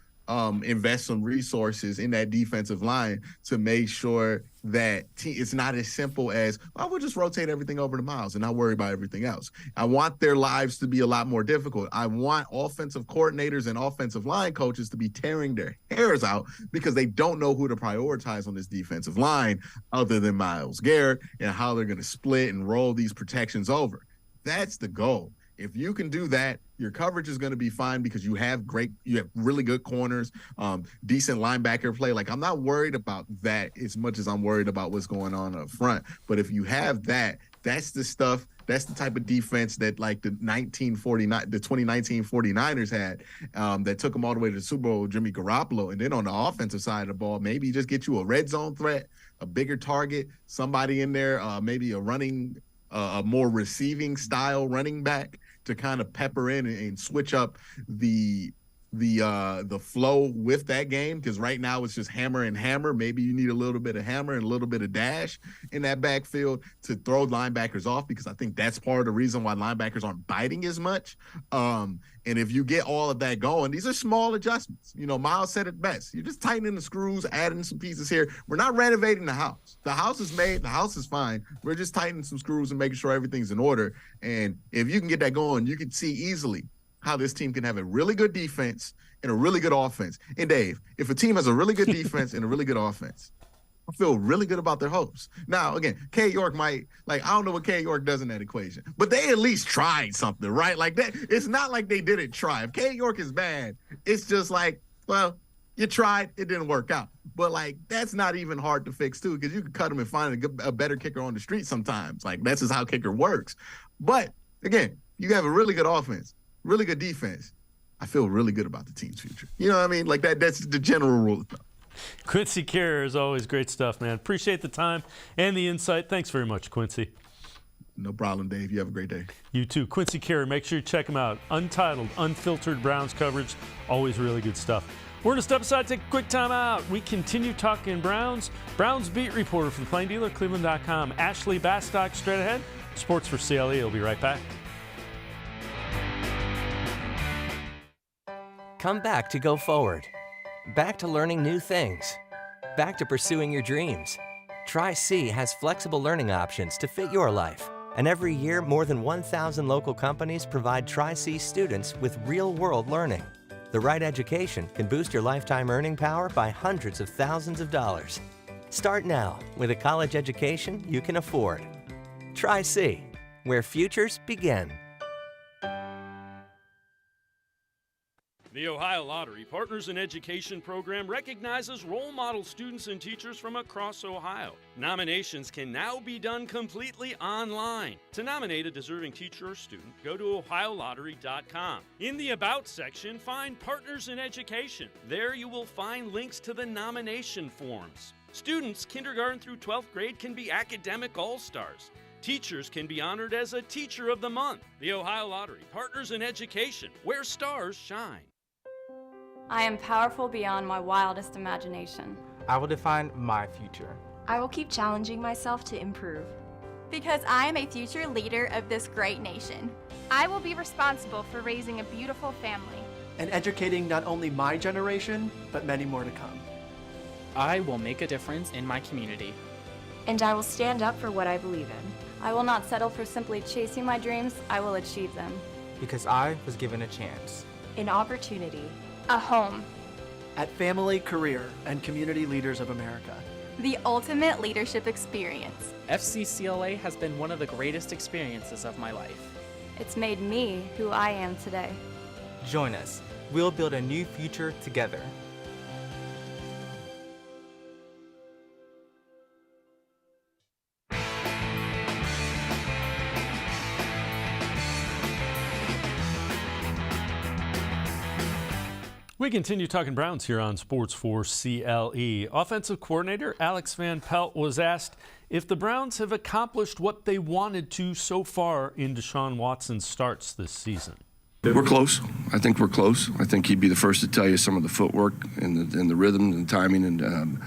invest some resources in that defensive line to make sure that it's not as simple as, well, we'll just rotate everything over to Myles and not worry about everything else. I want their lives to be a lot more difficult. I want offensive coordinators and offensive line coaches to be tearing their hairs out because they don't know who to prioritize on this defensive line other than Myles Garrett and how they're going to split and roll these protections over. That's the goal. If you can do that, your coverage is going to be fine because you have really good corners, decent linebacker play. Like, I'm not worried about that as much as I'm worried about what's going on up front. But if you have that, that's the stuff That's the type of defense that like the 2019 49ers had that took them all the way to the Super Bowl with Jimmy Garoppolo. And then on the offensive side of the ball, maybe just get you a red zone threat, a bigger target, somebody in there, maybe a more receiving style running back to kind of pepper in and switch up the flow with that game, because right now it's just hammer and hammer. Maybe you need a little bit of hammer and a little bit of dash in that backfield to throw linebackers off, because I think that's part of the reason why linebackers aren't biting as much. And if you get all of that going, these are small adjustments. You know, Miles said it best. You're just tightening the screws, adding some pieces here. We're not renovating the house. The house is made. The house is fine. We're just tightening some screws and making sure everything's in order. And if you can get that going, you can see easily how this team can have a really good defense and a really good offense. And Dave, if a team has a really good defense and a really good offense, I feel really good about their hopes. Now, again, K. York might, I don't know what K. York does in that equation, but they at least tried something, right? Like that. It's not like they didn't try. If K. York is bad, it's just like, well, you tried, it didn't work out. But that's not even hard to fix too, because you can cut them and find a better kicker on the street sometimes. That's just how kicker works. But again, you have a really good offense, really good defense. I feel really good about the team's future. You know what I mean? That's the general rule of thumb. Quincy Carrier, is always great stuff, man. Appreciate the time and the insight. Thanks very much, Quincy. No problem, Dave. You have a great day. You too. Quincy Carrier, make sure you check him out. Untitled, unfiltered Browns coverage. Always really good stuff. We're going to step aside, take a quick time out. We continue talking Browns. Browns beat reporter for the Plain Dealer, cleveland.com, Ashley Bastock, straight ahead. Sports for CLE. We'll be right back. Come back to go forward. Back to learning new things. Back to pursuing your dreams. Tri-C has flexible learning options to fit your life. And every year, more than 1,000 local companies provide Tri-C students with real-world learning. The right education can boost your lifetime earning power by hundreds of thousands of dollars. Start now with a college education you can afford. Tri-C, where futures begin. The Ohio Lottery Partners in Education program recognizes role model students and teachers from across Ohio. Nominations can now be done completely online. To nominate a deserving teacher or student, go to ohiolottery.com. In the About section, find Partners in Education. There you will find links to the nomination forms. Students, kindergarten through 12th grade, can be academic all-stars. Teachers can be honored as a Teacher of the Month. The Ohio Lottery Partners in Education, where stars shine. I am powerful beyond my wildest imagination. I will define my future. I will keep challenging myself to improve. Because I am a future leader of this great nation. I will be responsible for raising a beautiful family. And educating not only my generation, but many more to come. I will make a difference in my community. And I will stand up for what I believe in. I will not settle for simply chasing my dreams. I will achieve them. Because I was given a chance. An opportunity. A home. At Family, Career, and Community Leaders of America. The ultimate leadership experience. FCCLA has been one of the greatest experiences of my life. It's made me who I am today. Join us. We'll build a new future together. We continue talking Browns here on Sports4CLE. Offensive coordinator Alex Van Pelt was asked if the Browns have accomplished what they wanted to so far in Deshaun Watson's starts this season. We're close. I think we're close. I think he'd be the first to tell you some of the footwork and the rhythm and the timing. And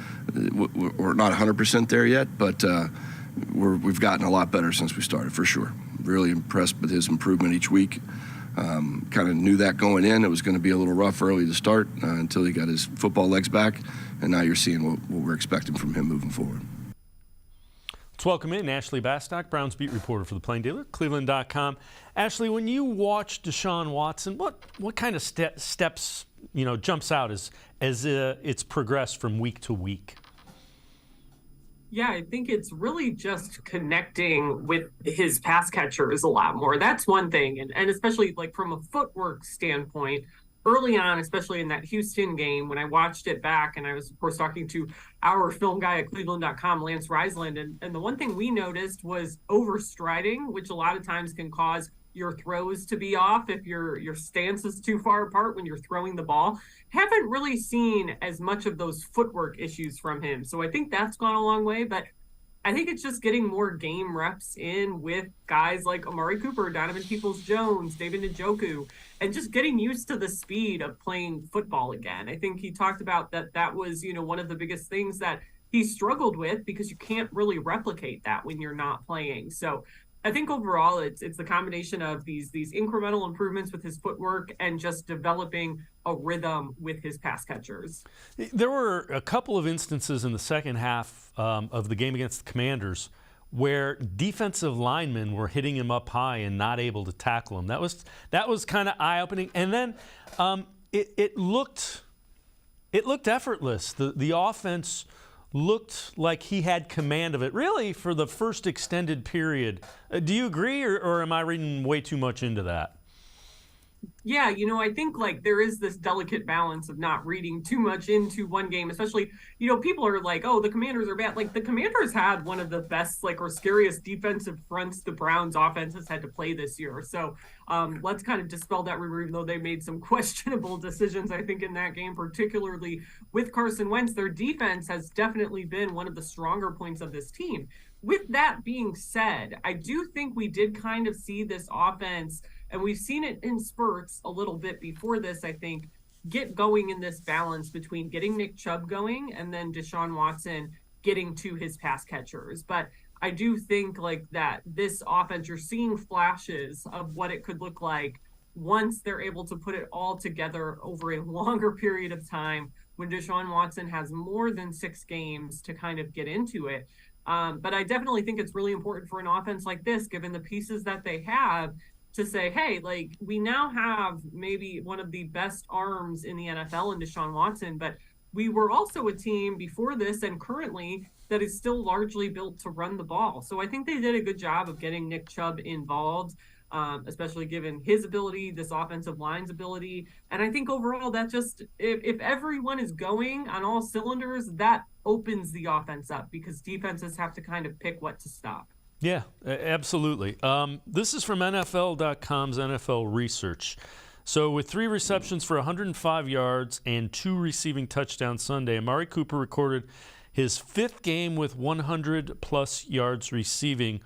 we're not 100% there yet, but we've gotten a lot better since we started, for sure. Really impressed with his improvement each week. Kind of knew that going in. It was going to be a little rough early to start until he got his football legs back, and now you're seeing what we're expecting from him moving forward. Let's welcome in Ashley Bastock, Browns beat reporter for the Plain Dealer, cleveland.com. Ashley, when you watch Deshaun Watson, what kind of steps jumps out as it's progressed from week to week? Yeah, I think it's really just connecting with his pass catchers a lot more. That's one thing. And especially from a footwork standpoint, early on, especially in that Houston game, when I watched it back, and I was, of course, talking to our film guy at cleveland.com, Lance Riesland, and the one thing we noticed was overstriding, which a lot of times can cause your throws to be off if your stance is too far apart when you're throwing the ball. Haven't really seen as much of those footwork issues from him. So I think that's gone a long way, but I think it's just getting more game reps in with guys like Amari Cooper, Donovan Peoples-Jones, David Njoku, and just getting used to the speed of playing football again. I think he talked about that was, one of the biggest things that he struggled with, because you can't really replicate that when you're not playing. So I think overall it's the combination of these incremental improvements with his footwork and just developing a rhythm with his pass catchers. There were a couple of instances in the second half of the game against the Commanders where defensive linemen were hitting him up high and not able to tackle him. That was kind of eye-opening. And then it looked effortless. The offense looked like he had command of it, really, for the first extended period. Do you agree, or am I reading way too much into that? Yeah, I think there is this delicate balance of not reading too much into one game, especially, people are like, oh, the Commanders are bad. The Commanders had one of the best, or scariest defensive fronts the Browns offense has had to play this year. So let's kind of dispel that rumor, even though they made some questionable decisions, I think, in that game, particularly with Carson Wentz. Their defense has definitely been one of the stronger points of this team. With that being said, I do think we did kind of see this offense, and we've seen it in spurts a little bit before this, I think, get going in this balance between getting Nick Chubb going and then Deshaun Watson getting to his pass catchers. But I do think that this offense, you're seeing flashes of what it could look like once they're able to put it all together over a longer period of time, when Deshaun Watson has more than 6 games to kind of get into it. But I definitely think it's really important for an offense like this, given the pieces that they have, to say, hey, we now have maybe one of the best arms in the NFL in Deshaun Watson, but we were also a team before this and currently that is still largely built to run the ball. So I think they did a good job of getting Nick Chubb involved, especially given his ability, this offensive line's ability. And I think overall that just, if everyone is going on all cylinders, that opens the offense up, because defenses have to kind of pick what to stop. Yeah, absolutely. This is from NFL.com's NFL research. So with 3 receptions for 105 yards and 2 receiving touchdowns Sunday, Amari Cooper recorded his 5th game with 100-plus yards receiving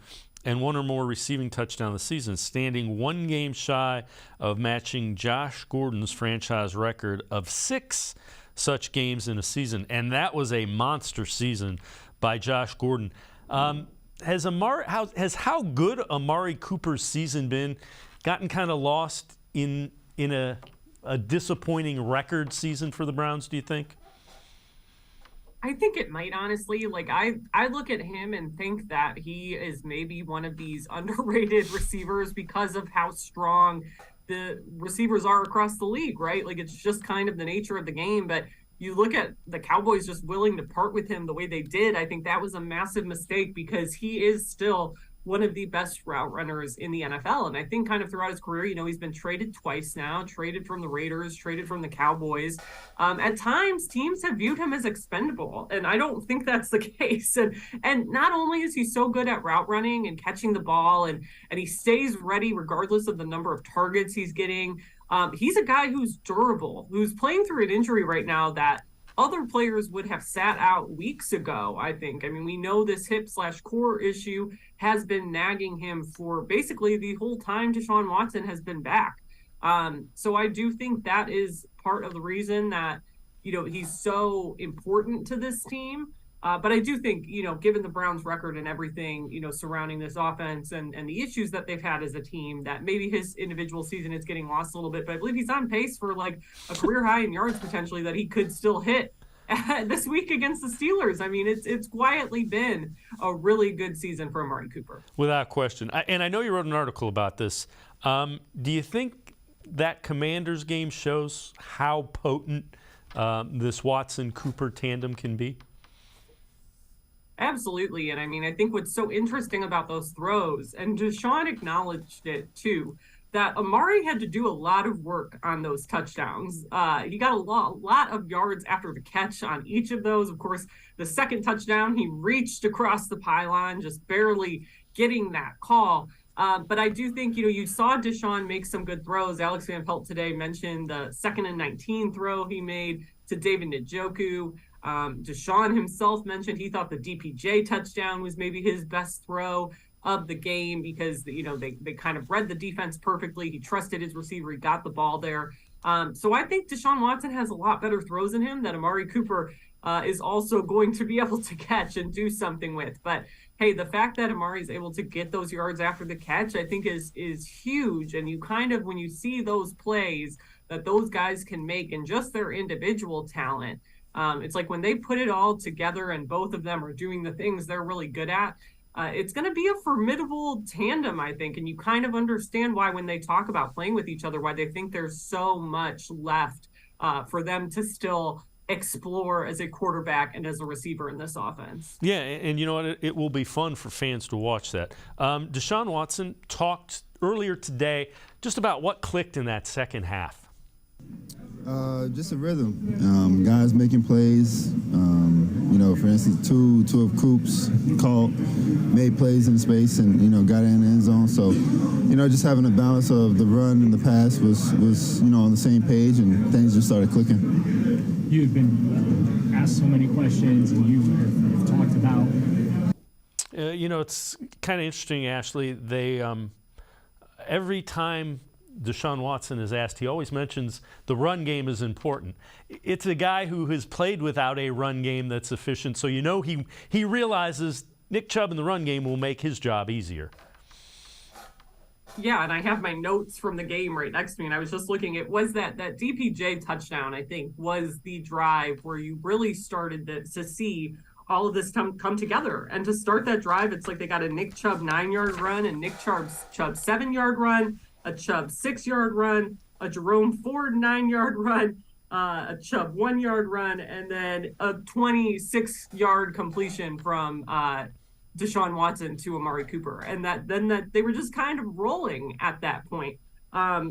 and 1 or more receiving touchdown this season, standing 1 game shy of matching Josh Gordon's franchise record of 6 such games in a season. And that was a monster season by Josh Gordon. Has how good Amari Cooper's season been gotten kind of lost in a disappointing record season for the Browns, do you think? I think it might, honestly. I look at him and think that he is maybe one of these underrated receivers because of how strong the receivers are across the league, right? It's just kind of the nature of the game. But you look at the Cowboys just willing to part with him the way they did. I think that was a massive mistake, because he is still one of the best route runners in the NFL. And I think kind of throughout his career, he's been traded twice now, traded from the Raiders, traded from the Cowboys. At times, teams have viewed him as expendable, and I don't think that's the case. And not only is he so good at route running and catching the ball, and he stays ready regardless of the number of targets he's getting, he's a guy who's durable, who's playing through an injury right now that other players would have sat out weeks ago, I think. I mean, we know this hip/core issue has been nagging him for basically the whole time Deshaun Watson has been back. So I do think that is part of the reason that, he's so important to this team. But I do think, given the Browns' record and everything, surrounding this offense and the issues that they've had as a team, that maybe his individual season is getting lost a little bit. But I believe he's on pace for a career high in yards potentially that he could still hit this week against the Steelers. I mean, it's quietly been a really good season for Amari Cooper. Without question. And I know you wrote an article about this. Do you think that Commanders game shows how potent this Watson-Cooper tandem can be? Absolutely. And I mean, I think what's so interesting about those throws, and Deshaun acknowledged it too, that Amari had to do a lot of work on those touchdowns. He got a lot of yards after the catch on each of those. Of course, the second touchdown, he reached across the pylon, just barely getting that call. But I do think, you saw Deshaun make some good throws. Alex Van Pelt today mentioned the 2nd and 19 throw he made to David Njoku. Deshaun himself mentioned he thought the DPJ touchdown was maybe his best throw of the game because, they kind of read the defense perfectly. He trusted his receiver. He got the ball there. So I think Deshaun Watson has a lot better throws than him that Amari Cooper is also going to be able to catch and do something with. But hey, the fact that Amari is able to get those yards after the catch, I think is huge. And you kind of, when you see those plays that those guys can make and just their individual talent, it's like when they put it all together and both of them are doing the things they're really good at, it's going to be a formidable tandem, I think. And you kind of understand why when they talk about playing with each other, why they think there's so much left for them to still explore as a quarterback and as a receiver in this offense. Yeah, and you know what? It will be fun for fans to watch that. Deshaun Watson talked earlier today just about what clicked in that second half. Just a rhythm. Guys making plays. For instance, two of Coops made plays in space and, got in the end zone. So, just having a balance of the run and the pass was on the same page, and things just started clicking. You've been asked so many questions, and you have talked about. It's kind of interesting, Ashley. They every time Deshaun Watson is asked, he always mentions the run game is important. It's a guy who has played without a run game that's efficient, so he realizes Nick Chubb in the run game will make his job easier. Yeah, and I have my notes from the game right next to me, and I was just looking. It was that DPJ touchdown, I think, was the drive where you really started to see all of this come together. And to start that drive, it's like they got a Nick Chubb 9-yard run, and Nick Chubb 7-yard run, a Chubb 6-yard run, a Jerome Ford 9-yard run, a Chubb 1-yard run, and then a 26-yard completion from Deshaun Watson to Amari Cooper. And that they were just kind of rolling at that point.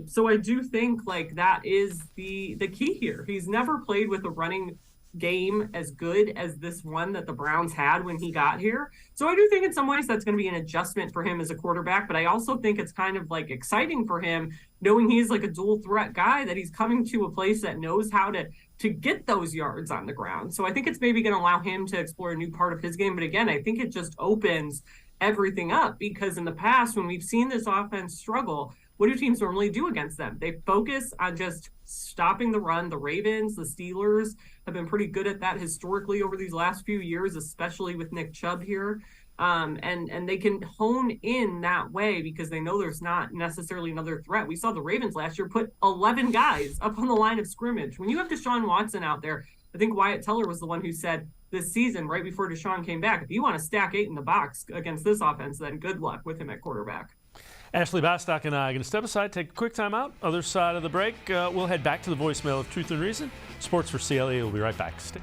So I do think that is the key here. He's never played with a running game as good as this one that the Browns had when he got here. So I do think in some ways that's going to be an adjustment for him as a quarterback, but I also think it's kind of exciting for him knowing he's a dual threat guy, that he's coming to a place that knows how to get those yards on the ground. So I think it's maybe going to allow him to explore a new part of his game. But again, I think it just opens everything up, because in the past when we've seen this offense struggle, what do teams normally do against them? They focus on just stopping the run. The Ravens, the Steelers have been pretty good at that historically over these last few years, especially with Nick Chubb here. And they can hone in that way because they know there's not necessarily another threat. We saw the Ravens last year put 11 guys up on the line of scrimmage. When you have Deshaun Watson out there, I think Wyatt Teller was the one who said this season, right before Deshaun came back, if you want to stack 8 in the box against this offense, then good luck with him at quarterback. Ashley Bastock and I are going to step aside, take a quick time out. Other side of the break, we'll head back to the voicemail of Truth and Reason. Sports4CLE will be right back. Stay.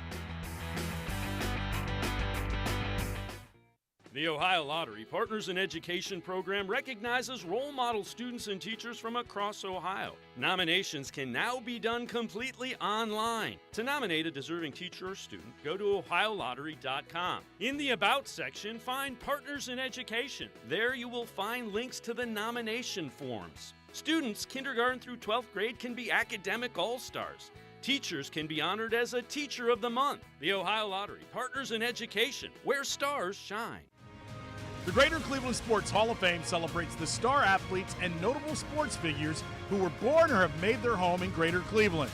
The Ohio Lottery Partners in Education program recognizes role model students and teachers from across Ohio. Nominations can now be done completely online. To nominate a deserving teacher or student, go to ohiolottery.com. In the About section, find Partners in Education. There you will find links to the nomination forms. Students kindergarten through 12th grade can be academic all-stars. Teachers can be honored as a Teacher of the Month. The Ohio Lottery Partners in Education, where stars shine. The Greater Cleveland Sports Hall of Fame celebrates the star athletes and notable sports figures who were born or have made their home in Greater Cleveland.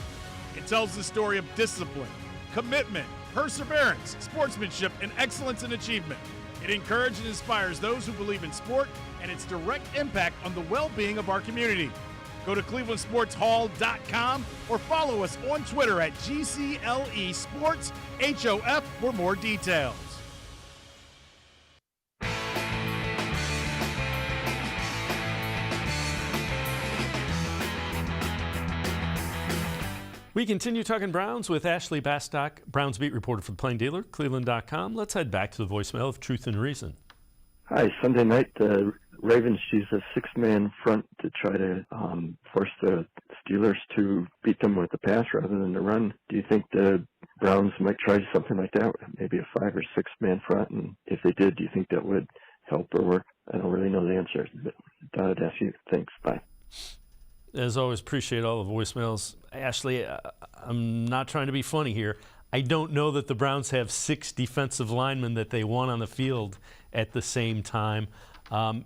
It tells the story of discipline, commitment, perseverance, sportsmanship, and excellence in achievement. It encourages and inspires those who believe in sport and its direct impact on the well-being of our community. Go to clevelandsportshall.com or follow us on Twitter at GCLE Sports HOF for more details. We continue talking Browns with Ashley Bastock, Browns beat reporter for the Plain Dealer, cleveland.com. Let's head back to the voicemail of Truth and Reason. Hi, Sunday night, Ravens use a six-man front to try to force the Steelers to beat them with the pass rather than the run. Do you think the Browns might try something like that, maybe a 5 or 6-man front? And if they did, do you think that would help or work? I don't really know the answer, but thought I'd ask you. Thanks. Bye. As always, appreciate all the voicemails. Ashley, I'm not trying to be funny here. I don't know that the Browns have 6 defensive linemen that they want on the field at the same time.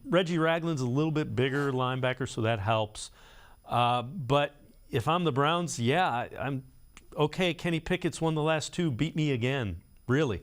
Reggie Ragland's a little bit bigger linebacker, so that helps. But if I'm the Browns, yeah, I'm okay. Kenny Pickett's won the last 2. Beat me again. Really.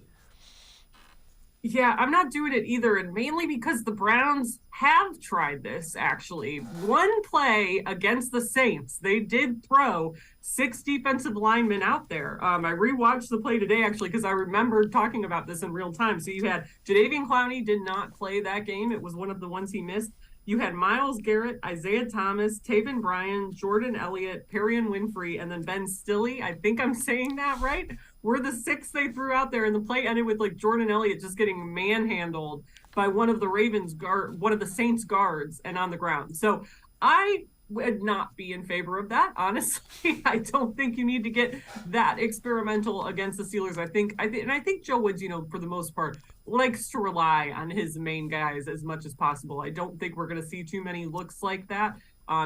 Yeah, I'm not doing it either, and mainly because the Browns have tried this, actually. One play against the Saints, they did throw 6 defensive linemen out there. I rewatched the play today, actually, because I remembered talking about this in real time. So you had Jadeveon Clowney did not play that game. It was one of the ones he missed. You had Myles Garrett, Isaiah Thomas, Taven Bryan, Jordan Elliott, Perrion Winfrey, and then Ben Stille. I think I'm saying that right. Were the 6 they threw out there, and the play ended with like Jordan Elliott just getting manhandled by one of the Saints guards and on the ground. So I would not be in favor of that, honestly. I don't think you need to get that experimental against the Steelers. I think Joe Woods, for the most part, likes to rely on his main guys as much as possible. I don't think we're going to see too many looks like that.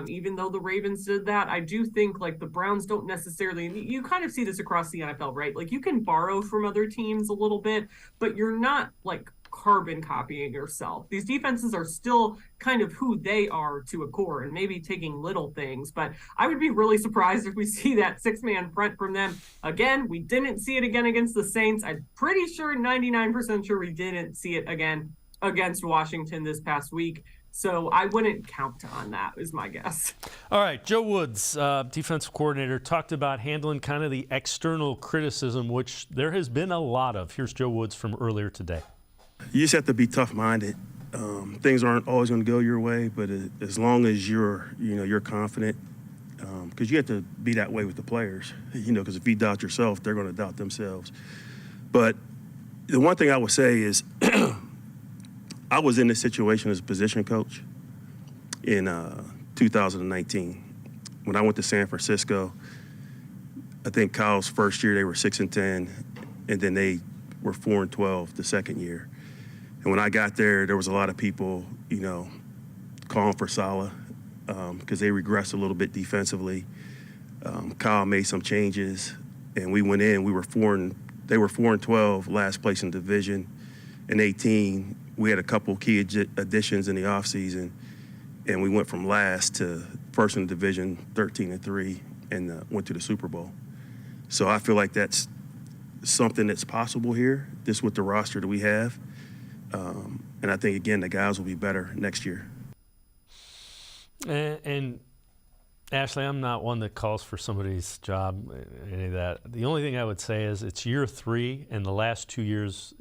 Even though the Ravens did that, I do think like the Browns don't necessarily, and you kind of see this across the NFL, right? Like you can borrow from other teams a little bit, but you're not like carbon copying yourself. These defenses are still kind of who they are to a core and maybe taking little things, but I would be really surprised if we see that 6-man front from them again. We didn't see it again against the Saints. I'm pretty sure, 99% sure we didn't see it again against Washington this past week. So I wouldn't count on that, is my guess. All right, Joe Woods, defensive coordinator, talked about handling kind of the external criticism, which there has been a lot of. Here's Joe Woods from earlier today. You just have to be tough-minded. Things aren't always going to go your way, but as long as you're confident, because you have to be that way with the players, because if you doubt yourself, they're going to doubt themselves. But the one thing I would say is I was in this situation as a position coach in 2019 when I went to San Francisco. I think Kyle's first year they were 6-10, and then they were 4-12 the second year. And when I got there, there was a lot of people, calling for Saleh because they regressed a little bit defensively. Kyle made some changes, and we went in. They were 4-12, last place in division. In 18, we had a couple key additions in the offseason, and we went from last to first in the division, 13-3, and went to the Super Bowl. So I feel like that's something that's possible here, just with the roster that we have. And I think, again, the guys will be better next year. And Ashley, I'm not one that calls for somebody's job, any of that. The only thing I would say is it's year 3, and the last 2 years,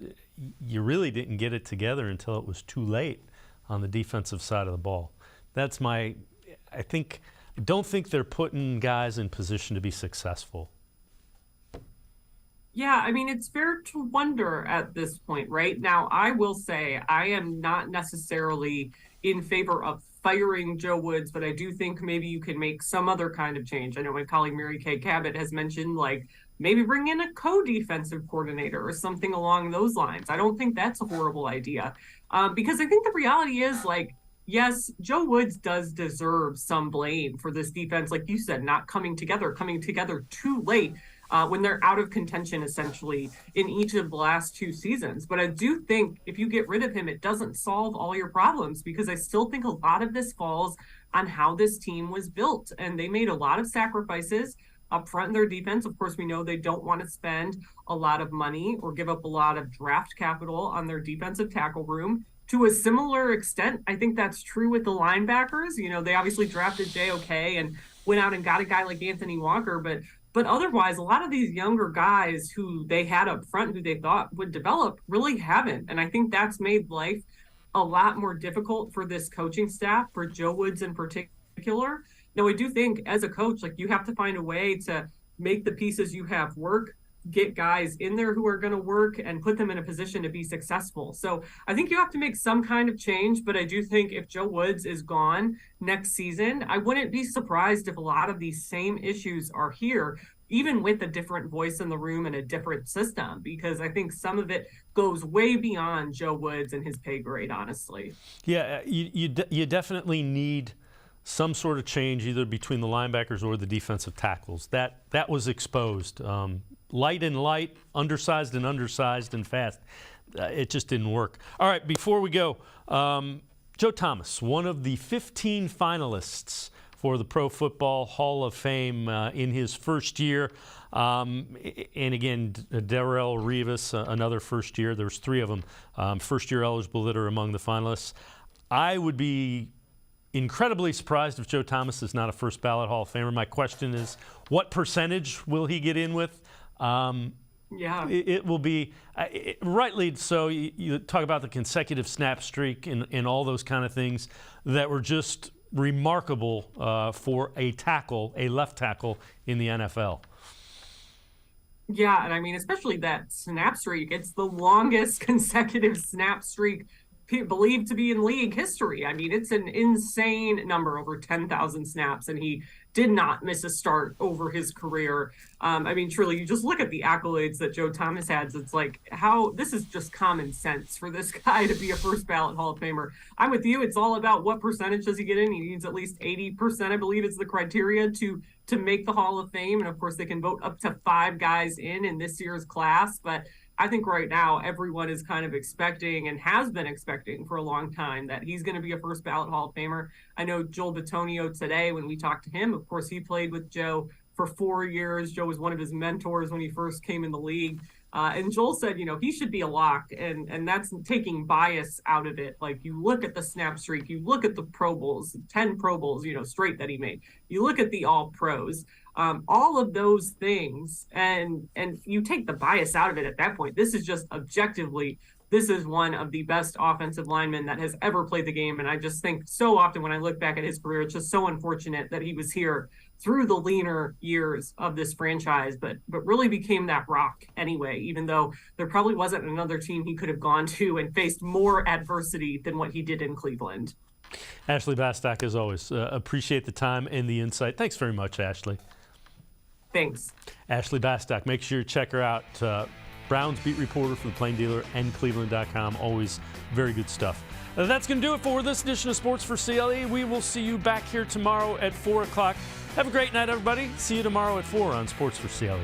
you really didn't get it together until it was too late on the defensive side of the ball. That's I don't think they're putting guys in position to be successful. Yeah, I mean, it's fair to wonder at this point, right? Now, I will say I am not necessarily in favor of firing Joe Woods, but I do think maybe you can make some other kind of change. I know my colleague Mary Kay Cabot has mentioned, like, maybe bring in a co-defensive coordinator or something along those lines. I don't think that's a horrible idea because I think the reality is, like, yes, Joe Woods does deserve some blame for this defense, like you said, not coming together too late. When they're out of contention, essentially, in each of the last 2 seasons. But I do think if you get rid of him, it doesn't solve all your problems, because I still think a lot of this falls on how this team was built. And they made a lot of sacrifices up front in their defense. Of course, we know they don't want to spend a lot of money or give up a lot of draft capital on their defensive tackle room. To a similar extent, I think that's true with the linebackers. They obviously drafted JOK and went out and got a guy like Anthony Walker, but otherwise, a lot of these younger guys who they had up front, who they thought would develop, really haven't. And I think that's made life a lot more difficult for this coaching staff, for Joe Woods in particular. Now, I do think as a coach, like, you have to find a way to make the pieces you have work. get guys in there who are going to work and put them in a position to be successful. So I think you have to make some kind of change, but I do think if Joe Woods is gone next season, I wouldn't be surprised if a lot of these same issues are here, even with a different voice in the room and a different system, because I think some of it goes way beyond Joe Woods and his pay grade, honestly. Yeah, you definitely need some sort of change either between the linebackers or the defensive tackles. That was exposed. Light and light, undersized and undersized and fast. It just didn't work. All right, before we go, Joe Thomas, one of the 15 finalists for the Pro Football Hall of Fame in his first year. And again, Darrelle Revis, another first year. There's 3 of them, first year eligible that are among the finalists. I would be incredibly surprised if Joe Thomas is not a first ballot Hall of Famer. My question is, what percentage will he get in with? Yeah, it will be rightly so. You talk about the consecutive snap streak and all those kind of things that were just remarkable for a tackle, a left tackle in the NFL. Yeah, and I mean, especially that snap streak. It's the longest consecutive snap streak believed to be in league history. I mean, it's an insane number, over 10,000 snaps, and he did not miss a start over his career. I mean, truly, you just look at the accolades that Joe Thomas has. It's like, how this is just common sense for this guy to be a first ballot Hall of Famer. I'm with you. It's all about what percentage does he get in. He needs at least 80%, I believe, is the criteria to make the Hall of Fame. And of course, they can vote up to 5 guys in this year's class. But I think right now everyone is kind of expecting and has been expecting for a long time that he's going to be a first ballot Hall of Famer. I know Joel Bitonio today, when we talked to him, of course, he played with Joe for 4 years. Joe was one of his mentors when he first came in the league. And Joel said, he should be a lock, and that's taking bias out of it. Like, you look at the snap streak, you look at the Pro Bowls, 10 Pro Bowls, straight that he made. You look at the All Pros, all of those things, and you take the bias out of it at that point. This is just objectively, this is one of the best offensive linemen that has ever played the game. And I just think so often when I look back at his career, it's just so unfortunate that he was here through the leaner years of this franchise, but really became that rock anyway, even though there probably wasn't another team he could have gone to and faced more adversity than what he did in Cleveland. Ashley Bastock, as always, appreciate the time and the insight. Thanks very much, Ashley. Thanks. Ashley Bastock, make sure you check her out. Browns beat reporter for the Plain Dealer and cleveland.com. Always very good stuff. That's going to do it for this edition of Sports for CLE. We will see you back here tomorrow at 4 o'clock. Have a great night, everybody. See you tomorrow at 4 on Sports for CLE.